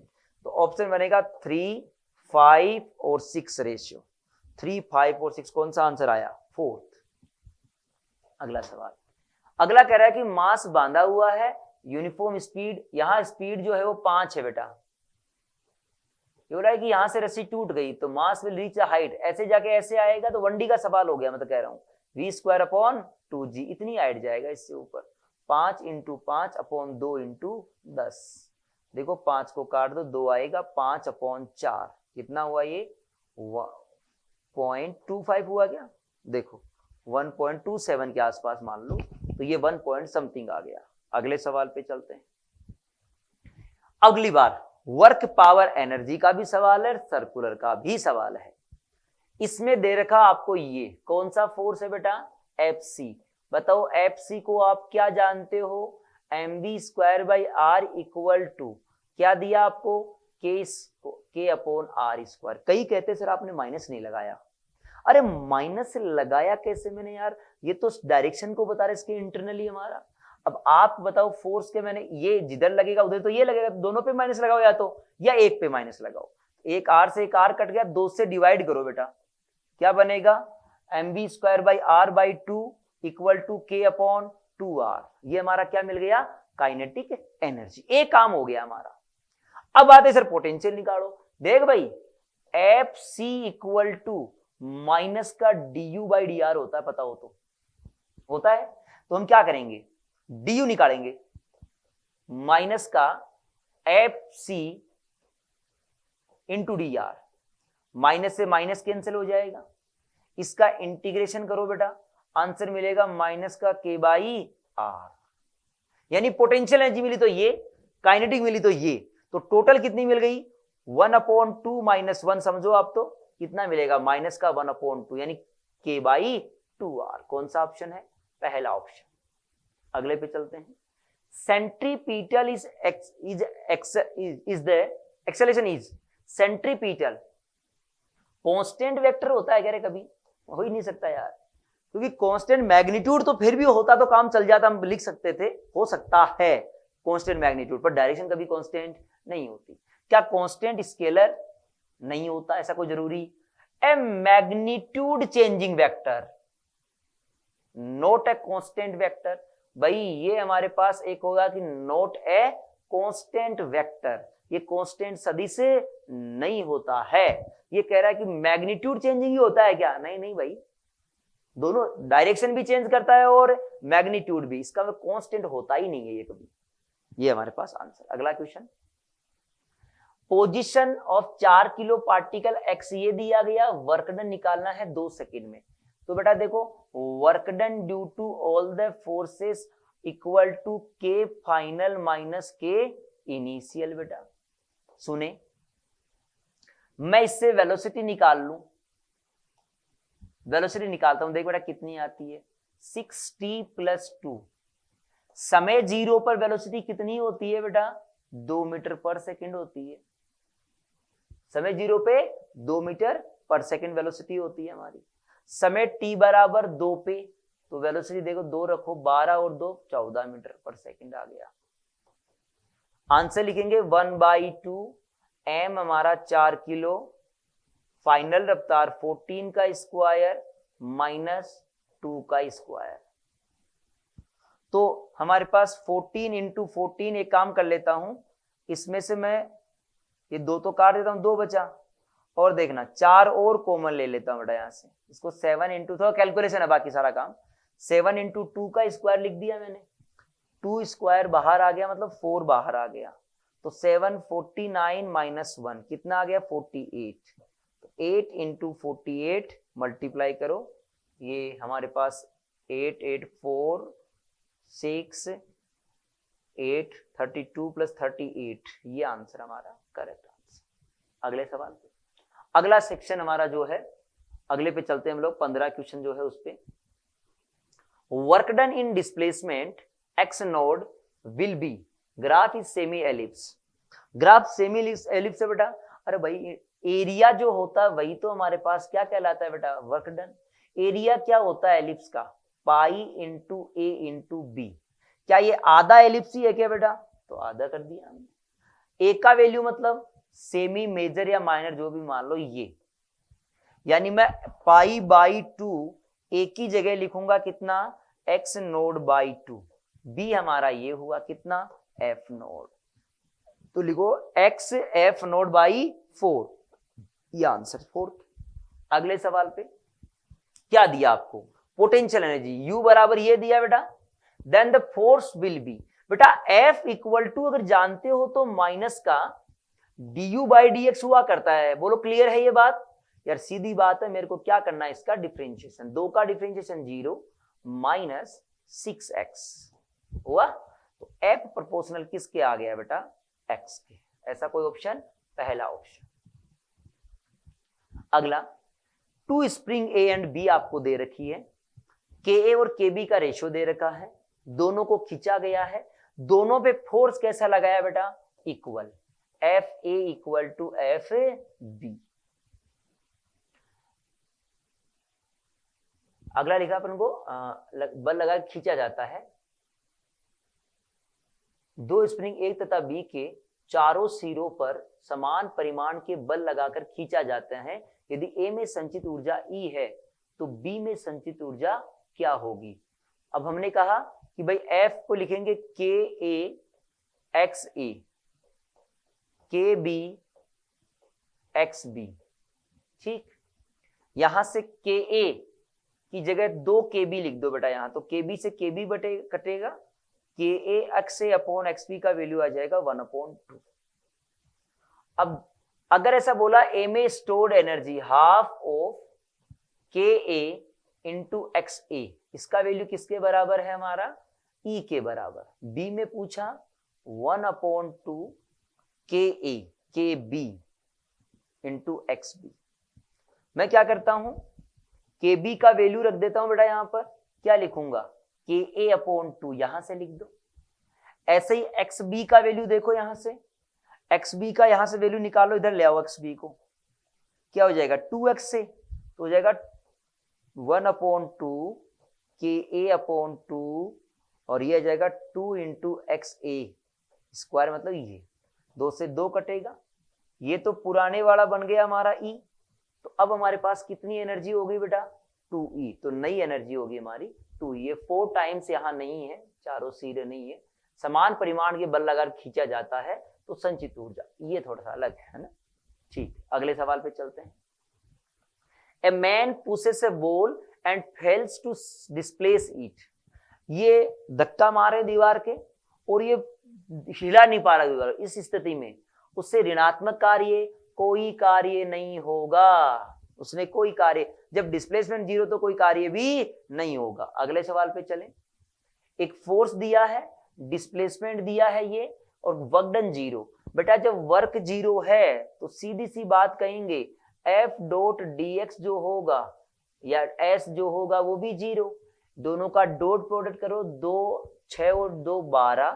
तो ऑप्शन बनेगा 3, 5 और 6 रेशियो, 3, 5 और 6, कौन सा आंसर आया 4th। अगला सवाल, अगला कह रहा है कि मास बांधा हुआ है, यूनिफॉर्म स्पीड, यहां स्पीड जो है वो 5 है बेटा, ये बोला है कि यहां से रस्सी टूट गई तो mass will reach the height, ऐसे जाके ऐसे आएगा, तो 1D का सवाल हो गया, मैं तो कह रहा हूं v स्क्वायर अपॉन 2g, इतनी हाइट जाएगा इससे ऊपर, 5 इंटू 5 अपॉन 2 इंटू 10, देखो 5 को काट दो 2 आएगा, 5 अपॉन 4 कितना हुआ, ये 0.25 हुआ क्या, देखो 1.27 के आसपास मान लो, तो ये 1 पॉइंट समथिंग आ गया। अगले सवाल पे चलते हैं। अगली बार वर्क पावर एनर्जी का भी सवाल है, सर्कुलर का भी सवाल है। इसमें दे रखा आपको ये कौन सा फोर्स है बेटा, Fc। बताओ Fc को आप क्या जानते हो, mv square by R equal to क्या दिया आपको, के अपॉन आर स्क्वायर। कई कहते सर आपने माइनस नहीं लगाया। अरे माइनस लगाया कैसे मैंने यार, ये तो डायरेक्शन को बता रहे इसके इंटरनली हमारा। अब आप बताओ फोर्स के मैंने ये जिधर लगेगा उधर तो ये लगेगा, दोनों पे माइनस लगाओ या एक पे माइनस लगाओ। एक आर से एक आर कट गया, 2 से डिवाइड करो बेटा, क्या बनेगा mv square by R by 2 equal to K upon 2r। ये हमारा क्या मिल गया, काइनेटिक एनर्जी। एक काम हो गया हमारा। अब आते सर पोटेंशियल निकालो। देख भाई F C equal to minus का डी बाई डी आर होता है, पता हो तो होता है। तो हम क्या करेंगे, डी निकालेंगे, माइनस का F C into D R, minus से माइनस कैंसिल हो जाएगा, इसका इंटीग्रेशन करो बेटा, आंसर मिलेगा माइनस का के बाई आर। यानी पोटेंशियल एनर्जी मिली तो ये, काइनेटिक मिली तो ये, तो टोटल कितनी मिल गई 1/2 माइनस 1, समझो आप तो कितना मिलेगा माइनस का 1/2 यानी के बाई 2r। कौन सा ऑप्शन है, पहला ऑप्शन। अगले पे चलते हैं। Centripetal is the acceleration is centripetal constant vector होता है, कह रहे कभी हो ही नहीं सकता यार, क्योंकि कांस्टेंट मैग्नीट्यूड तो फिर भी होता तो काम चल जाता, हम लिख सकते थे, हो सकता है कांस्टेंट मैग्नीट्यूड, पर डायरेक्शन कभी कांस्टेंट नहीं होती। क्या कांस्टेंट स्केलर नहीं होता, ऐसा कोई जरूरी। A magnitude changing vector not a constant vector. भाई ये हमारे पास एक होगा कि नोट ए कांस्टेंट वेक्टर, ये कांस्टेंट सदिश नहीं होता है। ये कह रहा है कि मैग्नीट्यूड चेंजिंग ही होता है क्या, नहीं नहीं भाई, दोनों डायरेक्शन भी चेंज करता है और मैग्नीट्यूड भी, इसका कांस्टेंट होता ही नहीं है ये कभी। ये हमारे पास आंसर। अगला question, position of 4 kilo particle x ये दिया गया, वर्क डन निकालना है 2 सेकंड में। तो बेटा देखो work done due to all the forces equal to K final minus K initial. बेटा सुने, मैं इससे वेलोसिटी निकाल लूं, वेलोसिटी निकालता हूं, देख बेटा कितनी आती है 6t + 2। समय 0 पर वेलोसिटी कितनी होती है बेटा, 2 मीटर पर सेकंड होती है। समय 0 पे 2 मीटर पर सेकंड वेलोसिटी होती है हमारी। समय t बराबर 2 पे, तो वेलोसिटी देखो 2 रखो, 12 और 2 14 मीटर पर सेकंड आ गया। आंसर लिखेंगे 1/2 m हमारा 4 किलो, फाइनल रफ्तार 14 का स्क्वायर माइनस 2 का स्क्वायर। तो हमारे पास 14 × 14, एक काम कर लेता हूं, इसमें से मैं ये 2 तो काट देता हूं, 2 बचा, और देखना 4 और कॉमन ले लेता हूं बेटा यहां से, इसको 7 × थोड़ा कैलकुलेशन है बाकी सारा काम, 7 × 2 का स्क्वायर लिख दिया मैंने, 2 स्क्वायर बाहर आ गया, मतलब 4 बाहर आ गया, तो 7 49 - 1 कितना आ गया 48। तो 8 × 48 मल्टीप्लाई करो, ये हमारे पास 8 8 4 6 8 32 + 38, ये आंसर हमारा करेक्ट आंसर। अगले सवाल पे, अगला सेक्शन हमारा जो है, अगले पे चलते हैं हम लोग, 15 क्वेश्चन जो है उस पे। Work done in displacement x node will be, graph is semi ellipse. Graph semi ellipse है बेटा, अरे भाई एरिया जो होता है वही तो हमारे पास क्या कहलाता है बेटा, वर्क डन। एरिया क्या होता है एलिप्स का, पाई × a × b। क्या ये आधा एलिप्स ही है क्या बेटा, तो आधा कर दिया हमने। ए का वैल्यू मतलब सेमी, मेजर या माइनर जो भी मान लो ये, यानी मैं π/2 एक ही जगह लिखूंगा कितना, x नोड बाई 2, b हमारा ये हुआ कितना f नोड, तो लिखो x f नोड बाई 4, ये आंसर 4। अगले सवाल पे क्या दिया आपको, पोटेंशियल एनर्जी U बराबर ये दिया बेटा, then the force will be, बेटा F = अगर जानते हो तो माइनस का du/dx हुआ करता है, बोलो क्लियर है ये बात यार, सीधी बात है, मेरे को क्या करना है इसका डिफरेंशिएशन, 2 का डिफरेंशिएशन 0 - 6x हुआ, तो F प्रोपोर्शनल किसके आ गया बेटा, x के। ऐसा कोई ऑप्शन, पहला ऑप्शन। अगला, 2 स्प्रिंग A एंड B आपको दे रखी है, KA और KB का रेशियो दे रखा है, दोनों को खींचा गया है, दोनों पे फोर्स कैसा लगाया बेटा, equal. F A equal to F B. अगला लिखा अपन को बल लगा खींचा जाता है। दो स्प्रिंग ए तथा बी के चारों सिरों पर समान परिमाण के बल लगाकर खींचा जाते हैं। यदि ए में संचित ऊर्जा ई है तो बी में संचित ऊर्जा क्या होगी। अब हमने कहा कि भाई एफ को लिखेंगे के ए एक्स ए, के बी एक्स बी। ठीक, यहां से के ए की जगह 2 के बी लिख दो बेटा यहां, तो के बी से के बी बटे कटेगा, के ए एक्स ए अपॉन एक्स बी का वैल्यू आ जाएगा 1/2। अब अगर ऐसा बोला ए में स्टोर्ड एनर्जी हाफ ऑफ के ए इंटू एक्स ए, इसका वैल्यू किसके बराबर है हमारा, ई के बराबर। बी में पूछा 1/2 के ए के बी इंटू एक्स बी। मैं क्या करता हूं, के बी का वैल्यू रख देता हूं बेटा यहां पर, क्या लिखूंगा, के ए अपॉन 2 यहां से लिख दो। ऐसे ही एक्स बी का वैल्यू देखो, यहां से एक्स बी का यहां से वैल्यू निकालो, इधर ले आओ एक्स बी को, क्या हो जाएगा 2x से, तो हो जाएगा 1/2 के ए अपॉन 2 और ये आ जाएगा 2 इंटू एक्स ए स्क्वायर, मतलब ये 2 से 2 कटेगा, ये तो पुराने वाला बन गया हमारा ई। तो अब हमारे पास कितनी एनर्जी होगी बेटा 2E, तो नई एनर्जी होगी हमारी 2E। ये 4 टाइम्स यहाँ नहीं है, चारों सिरे नहीं है, समान परिमाण के बल लगाकर खींचा जाता है तो संचित ऊर्जा, ये थोड़ा सा अलग है ना। ठीक, अगले सवाल पे चलते हैं। A man pushes a ball and fails to displace it. ये धक्का मारे दीवार के और ये हिला नहीं पा रहा दीवार, इस स्थिति में उससे ऋणात्मक कार्य कोई कार्य नहीं होगा, उसने कोई कार्य, जब डिस्प्लेसमेंट 0 तो कोई कार्य भी नहीं होगा। अगले सवाल पे चलें। एक फोर्स दिया है, डिस्प्लेसमेंट दिया है ये, और वर्क डन 0। बेटा जब वर्क 0 है तो सीधी सी बात कहेंगे एफ डॉट dx जो होगा या एस जो होगा वो भी 0। दोनों का डॉट प्रोडक्ट करो, 2 6 और 2 12,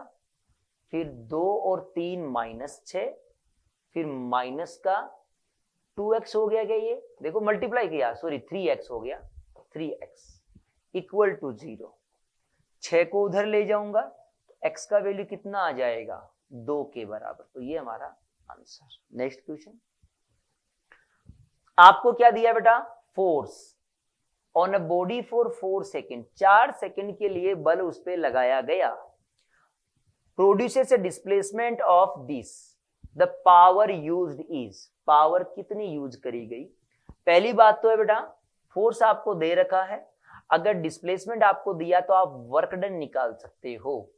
फिर 2 और 3 -6, फिर माइनस का 2x हो गया, क्या ये देखो मल्टीप्लाई किया, सॉरी 3x हो गया, 3x इक्वल टू 0। 6 को उधर ले जाऊंगा तो x का वैल्यू कितना आ जाएगा 2 के बराबर, तो ये हमारा आंसर। नेक्स्ट क्वेश्चन, आपको क्या दिया बेटा, force on a body for 4 second, 4 second के लिए बल उस पर लगाया गया, produces A displacement of this, the power used is, power कितनी यूज करी गई। पहली बात तो है बेटा फोर्स आपको दे रखा है, अगर डिस्प्लेसमेंट आपको दिया तो आप वर्क डन निकाल सकते हो,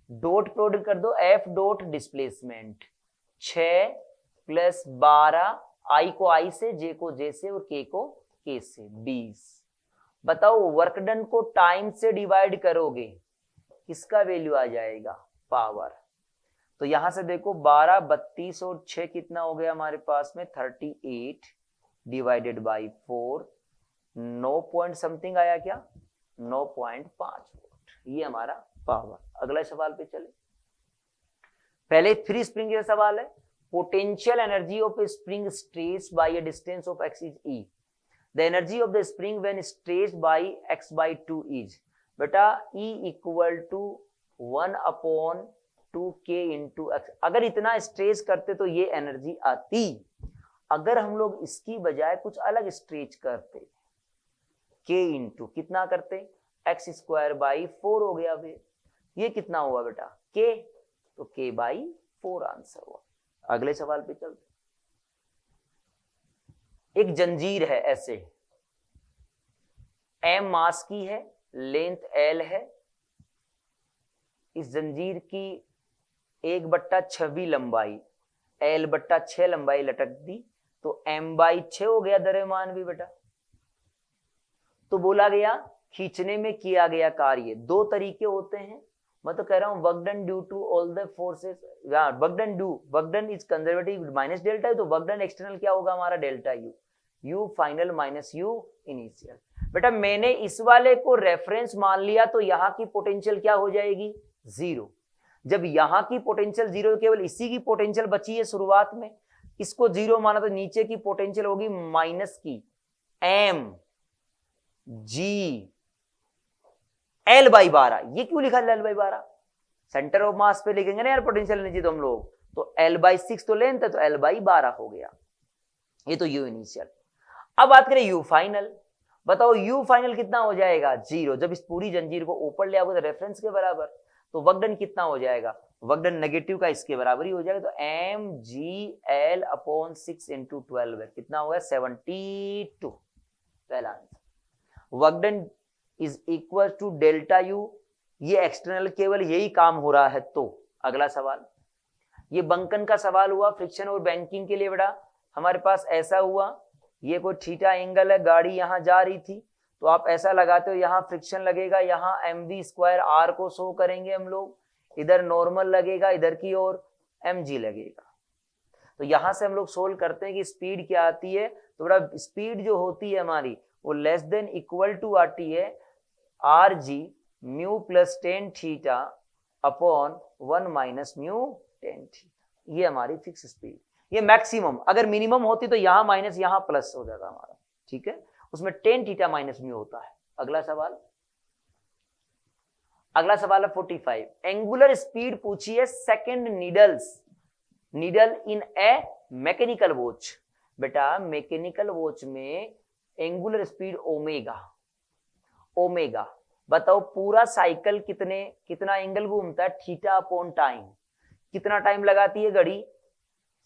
डॉट प्रोडक्ट कर दो, एफ डॉट डिस्प्लेसमेंट 6 + 12, आई को आई से, जे को जे से और के को के से 20। बताओ वर्क डन को टाइम से डिवाइड करोगे किसका वैल्यू आ जाएगा, पावर। तो यहां से देखो 12 32 और 6 कितना हो गया हमारे पास में 38 डिवाइडेड बाई 4, 9 पॉइंट समथिंग आया, क्या 9.5 वोल्ट, ये हमारा पावर। अगला सवाल पे चले। पहले फ्री स्प्रिंग का सवाल है, potential energy of a spring stretched by a distance of x is E, the energy of the spring when stretched by x/2 is. बेटा E equal to 1/2k into X. अगर इतना stretch करते तो ये energy आती, अगर हम लोग इसकी बजाय कुछ अलग स्ट्रेच करते, k इंटू कितना करते, x²/4 हो गया। अभी ये कितना हुआ बेटा k, तो k/4 आंसर हुआ। अगले सवाल पे चलते। एक जंजीर है ऐसे, m मास की है, लेंथ l है, इस जंजीर की 1/6 लंबाई, l/6 लंबाई लटक दी, तो m/6 हो गया द्रव्यमान भी बेटा। तो बोला गया खींचने में किया गया कार्य, 2 तरीके होते हैं, मैं तो कह रहा हूं work done due to all the forces, work done is conservative minus delta, तो वर्क डन एक्सटर्नल क्या होगा हमारा delta U, U final minus U initial. बेटा मैंने इस वाले को रेफरेंस मान लिया तो यहां की पोटेंशियल क्या हो जाएगी 0, जब यहाँ की पोटेंशियल जीरो, केवल इसी की पोटेंशियल बची है शुरुआत में, इसको जीरो माना तो नीचे की पोटेंशियल होगी माइनस की एम जी एल बाई 12। ये क्यों लिखा L by 12? Centre of mass पे लिखेंगे ना यार पोटेंशियल एनर्जी तो हम लोग, तो एल बाई 6 तो लेंथ है, तो एल बाई 12 हो गया। ये तो यू इनिशियल। अब बात करें यू फाइनल। बताओ यू फाइनल कितना हो जाएगा? 0। जब इस पूरी जंजीर को ऊपर ले आओगे तो रेफरेंस के बराबर, तो वर्क डन कितना हो जाएगा? वर्क डन नेगेटिव का इसके बराबर ही हो जाएगा, तो M G L upon 6 into 12 है, कितना होगा? 72। पहला आंसर। Work done is equal to delta U. ये एक्सटर्नल केवल यही काम हो रहा है। तो अगला सवाल, ये बंकन का सवाल हुआ फ्रिक्शन और बैंकिंग के लिए। बेटा हमारे पास ऐसा हुआ, ये कोई थीटा एंगल है, गाड़ी यहां जा रही थी, तो आप ऐसा लगाते हो, यहाँ फ्रिक्शन लगेगा, यहाँ mv स्क्वायर r को शो करेंगे हम लोग, इधर नॉर्मल लगेगा, इधर की ओर mg लगेगा। तो यहां से हम लोग सोल्व करते हैं कि स्पीड क्या आती है। तो बड़ा स्पीड जो होती है हमारी वो लेस देन इक्वल टू आती है R G mu plus tan theta upon 1 minus mu tan theta. ये हमारी फिक्स स्पीड, ये मैक्सिमम। अगर मिनिमम होती तो यहां माइनस यहां प्लस हो जाता हमारा, ठीक है, उसमें टेन थीटा माइनस म्यू होता है। अगला सवाल, अगला सवाल है 45। एंगुलर स्पीड पूछी है second needle in A mechanical watch. बेटा मैकेनिकल वॉच में एंगुलर स्पीड ओमेगा। बताओ पूरा साइकिल कितना एंगल घूमता है? Theta upon time. कितना टाइम लगाती है घड़ी?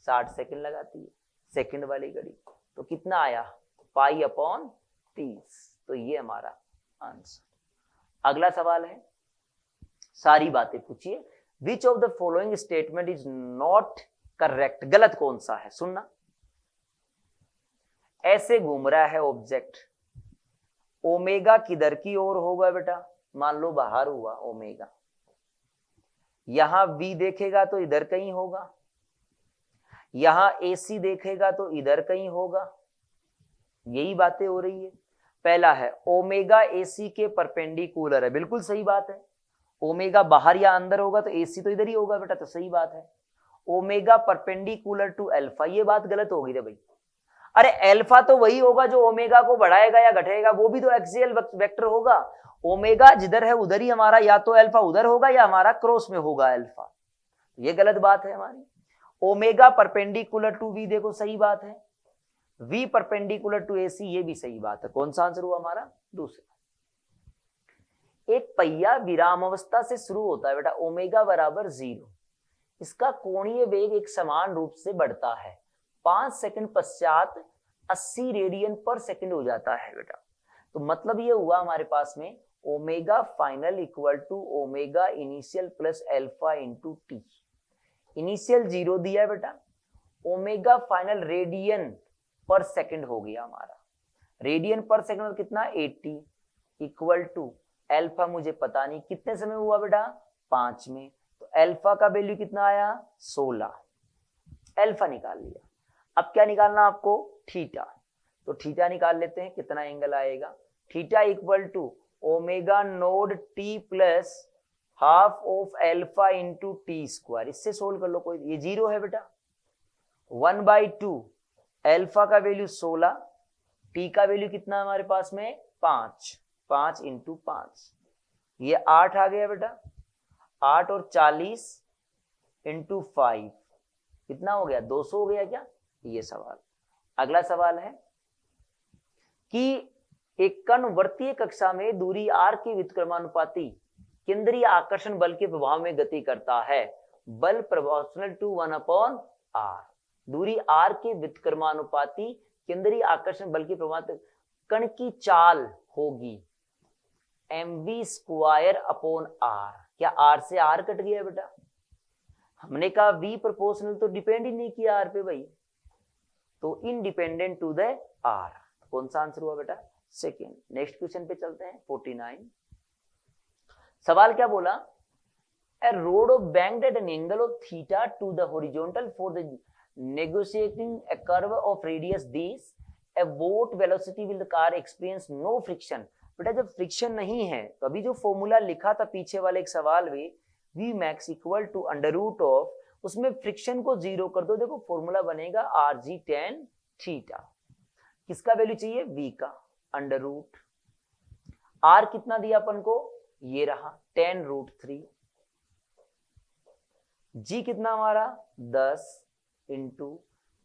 60 सेकंड लगाती है, सेकंड वाली घड़ी। तो कितना आया? Pi upon 30। तो ये हमारा आंसर। अगला सवाल है, सारी बातें पूछिए। Which of the following statement is not correct? गलत कौन सा है? सुनना, ऐसे घूम रहा है ऑब्जेक्ट, ओमेगा किधर की ओर होगा बेटा? मान लो बाहर हुआ ओमेगा, यहां v देखेगा तो इधर कहीं होगा, यहां AC देखेगा तो इधर कहीं होगा। यही बातें हो रही है। पहला है ओमेगा AC के परपेंडिकुलर है, बिल्कुल सही बात है। ओमेगा बाहर या अंदर होगा तो AC तो इधर ही होगा बेटा, तो सही बात है। ओमेगा परपेंडिकुलर टू अल्फा, ये बात गलत होगी रे भाई। अरे अल्फा तो वही होगा जो ओमेगा को बढ़ाएगा या घटाएगा, वो भी तो एक्सियल वेक्टर होगा। ओमेगा जिधर है उधर ही हमारा, या तो अल्फा उधर होगा या हमारा क्रॉस में होगा अल्फा। ये गलत बात है हमारी। ओमेगा परपेंडिकुलर टू वी, देखो सही बात है। वी परपेंडिकुलर टू AC, ये भी सही बात है। कौन सा आंसर हुआ हमारा? दूसरा। एक पहिया विराम अवस्था से शुरू होता है बेटा, ओमेगा बराबर 0। इसका कोणीय वेग एक समान रूप से बढ़ता है, 5 सेकंड पश्चात 80 रेडियन पर सेकंड हो जाता है बेटा। तो मतलब ये हुआ हमारे पास में omega final equal to omega initial plus alpha into T. Initial 0 दिया है बेटा, omega final radian per second हो गया हमारा। रेडियन पर सेकंड मतलब कितना? 80 इक्वल टू अल्फा मुझे पता नहीं कितने समय हुआ बेटा? 5 में। तो अल्फा का वैल्यू कितना आया? 16। अल्फा निकाल लिया। अब क्या निकालना आपको? थीटा। तो थीटा निकाल लेते हैं, कितना एंगल आएगा? Theta equal to omega naught T plus half of alpha into T square. इससे सोल्व कर लो, कोई ये 0 है बेटा। 1/2 अल्फा का वैल्यू 16, टी का वैल्यू कितना हमारे पास में? 5 इंटू 5, ये 8 आ गया बेटा। 8 और 40 इंटू 5 कितना हो गया? 200 हो गया क्या? ये सवाल। अगला सवाल है कि एक कण वृत्तीय कक्षा में दूरी r की व्युत्क्रमानुपाती केंद्रीय आकर्षण बल के प्रभाव में गति करता है। बल प्रोपोर्शनल टू 1/r। दूरी r के व्युत्क्रमानुपाती केंद्रीय आकर्षण बल के प्रभाव, कण की चाल होगी mv स्क्वायर अपॉन r। क्या r से r कट गया बेटा? हमने कहा v प्रोपोर्शनल, तो डिपेंड ही नहीं किया r पे भाई, तो इनडिपेंडेंट टू द r। कौन सा आंसर हुआ बेटा? सेकेंड। नेक्स्ट क्वेश्चन पे चलते हैं 49। सवाल क्या बोला? A rod of banked at an angle of theta to the horizontal for the negotiating a curve of radius this, a what velocity will the car experience no friction? बेटा जब friction नहीं है तो अभी जो फॉर्मूला लिखा था पीछे वाले एक सवाल में, V max equal to under root of, उसमें फ्रिक्शन को 0 कर दो, देखो फॉर्मूला बनेगा आर जी टेन थीटा। किसका वैल्यू चाहिए? v का, अंडर रूट r कितना दिया अपन को, ये रहा 10 रूट 3, g कितना हमारा 10 इंटू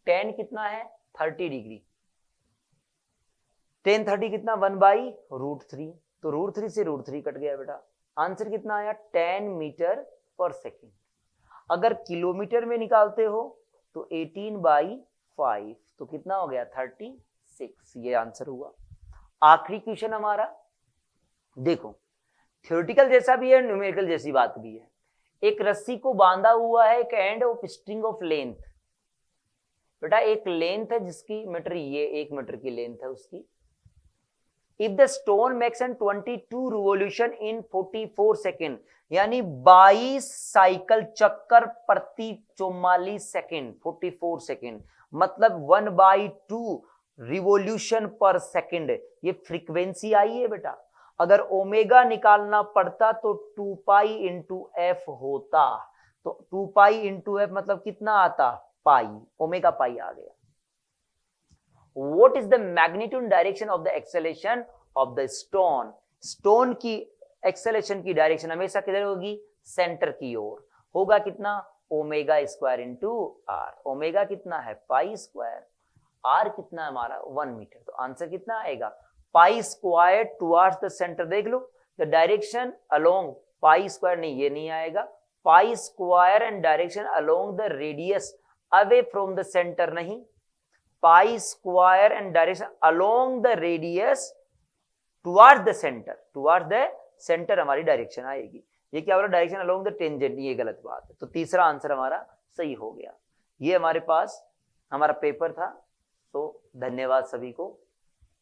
10 कितना है 30 डिग्री, 10 30 कितना 1 बाई रूट 3, तो रूट 3 से रूट 3 कट गया बेटा। आंसर कितना आया 10 मीटर पर सेकेंड। अगर किलोमीटर में निकालते हो तो 18 बाई 5, तो कितना हो गया 36, ये आंसर हुआ। आखिरी क्वेश्चन हमारा देखो, थ्योरेटिकल जैसा भी है, न्यूमेरिकल जैसी बात भी है। एक रस्सी को बांधा हुआ है एक end of string of length, बेटा एक लेंथ है जिसकी मीटर, ये 1 मीटर की लेंथ है उसकी। If the stone makes an 22 revolution in 44 second, यानी 22 साइकिल चक्कर प्रति 44 सेकेंड, 44 सेकेंड मतलब 1/2 रिवोल्यूशन पर सेकेंड, ये फ्रीक्वेंसी आई है बेटा। अगर ओमेगा निकालना पड़ता तो 2 पाई इंटू एफ होता, तो 2 पाई इंटू एफ मतलब कितना आता पाई, ओमेगा पाई आ गया। What is the magnitude and direction of the acceleration of the stone? Stone की एक्सेलेरेशन की डायरेक्शन हमेशा किधर होगी, सेंटर की ओर। होगा कितना omega square into R, omega कितना है पाई स्क्वायर, आर कितना है हमारा 1 मीटर, तो आंसर कितना आएगा pi square towards the centre. देख लो the direction along pi square, नहीं ये नहीं आएगा, pi square and direction along the radius away from the centre, नहीं pi square and direction along the radius towards the centre, towards the centre हमारी direction आएगी। ये क्या बोला डायरेक्शन अलोंग द टेंजेंट, ये गलत बात है, तो तीसरा आंसर हमारा सही हो गया। ये हमारे पास हमारा पेपर था, तो धन्यवाद सभी को।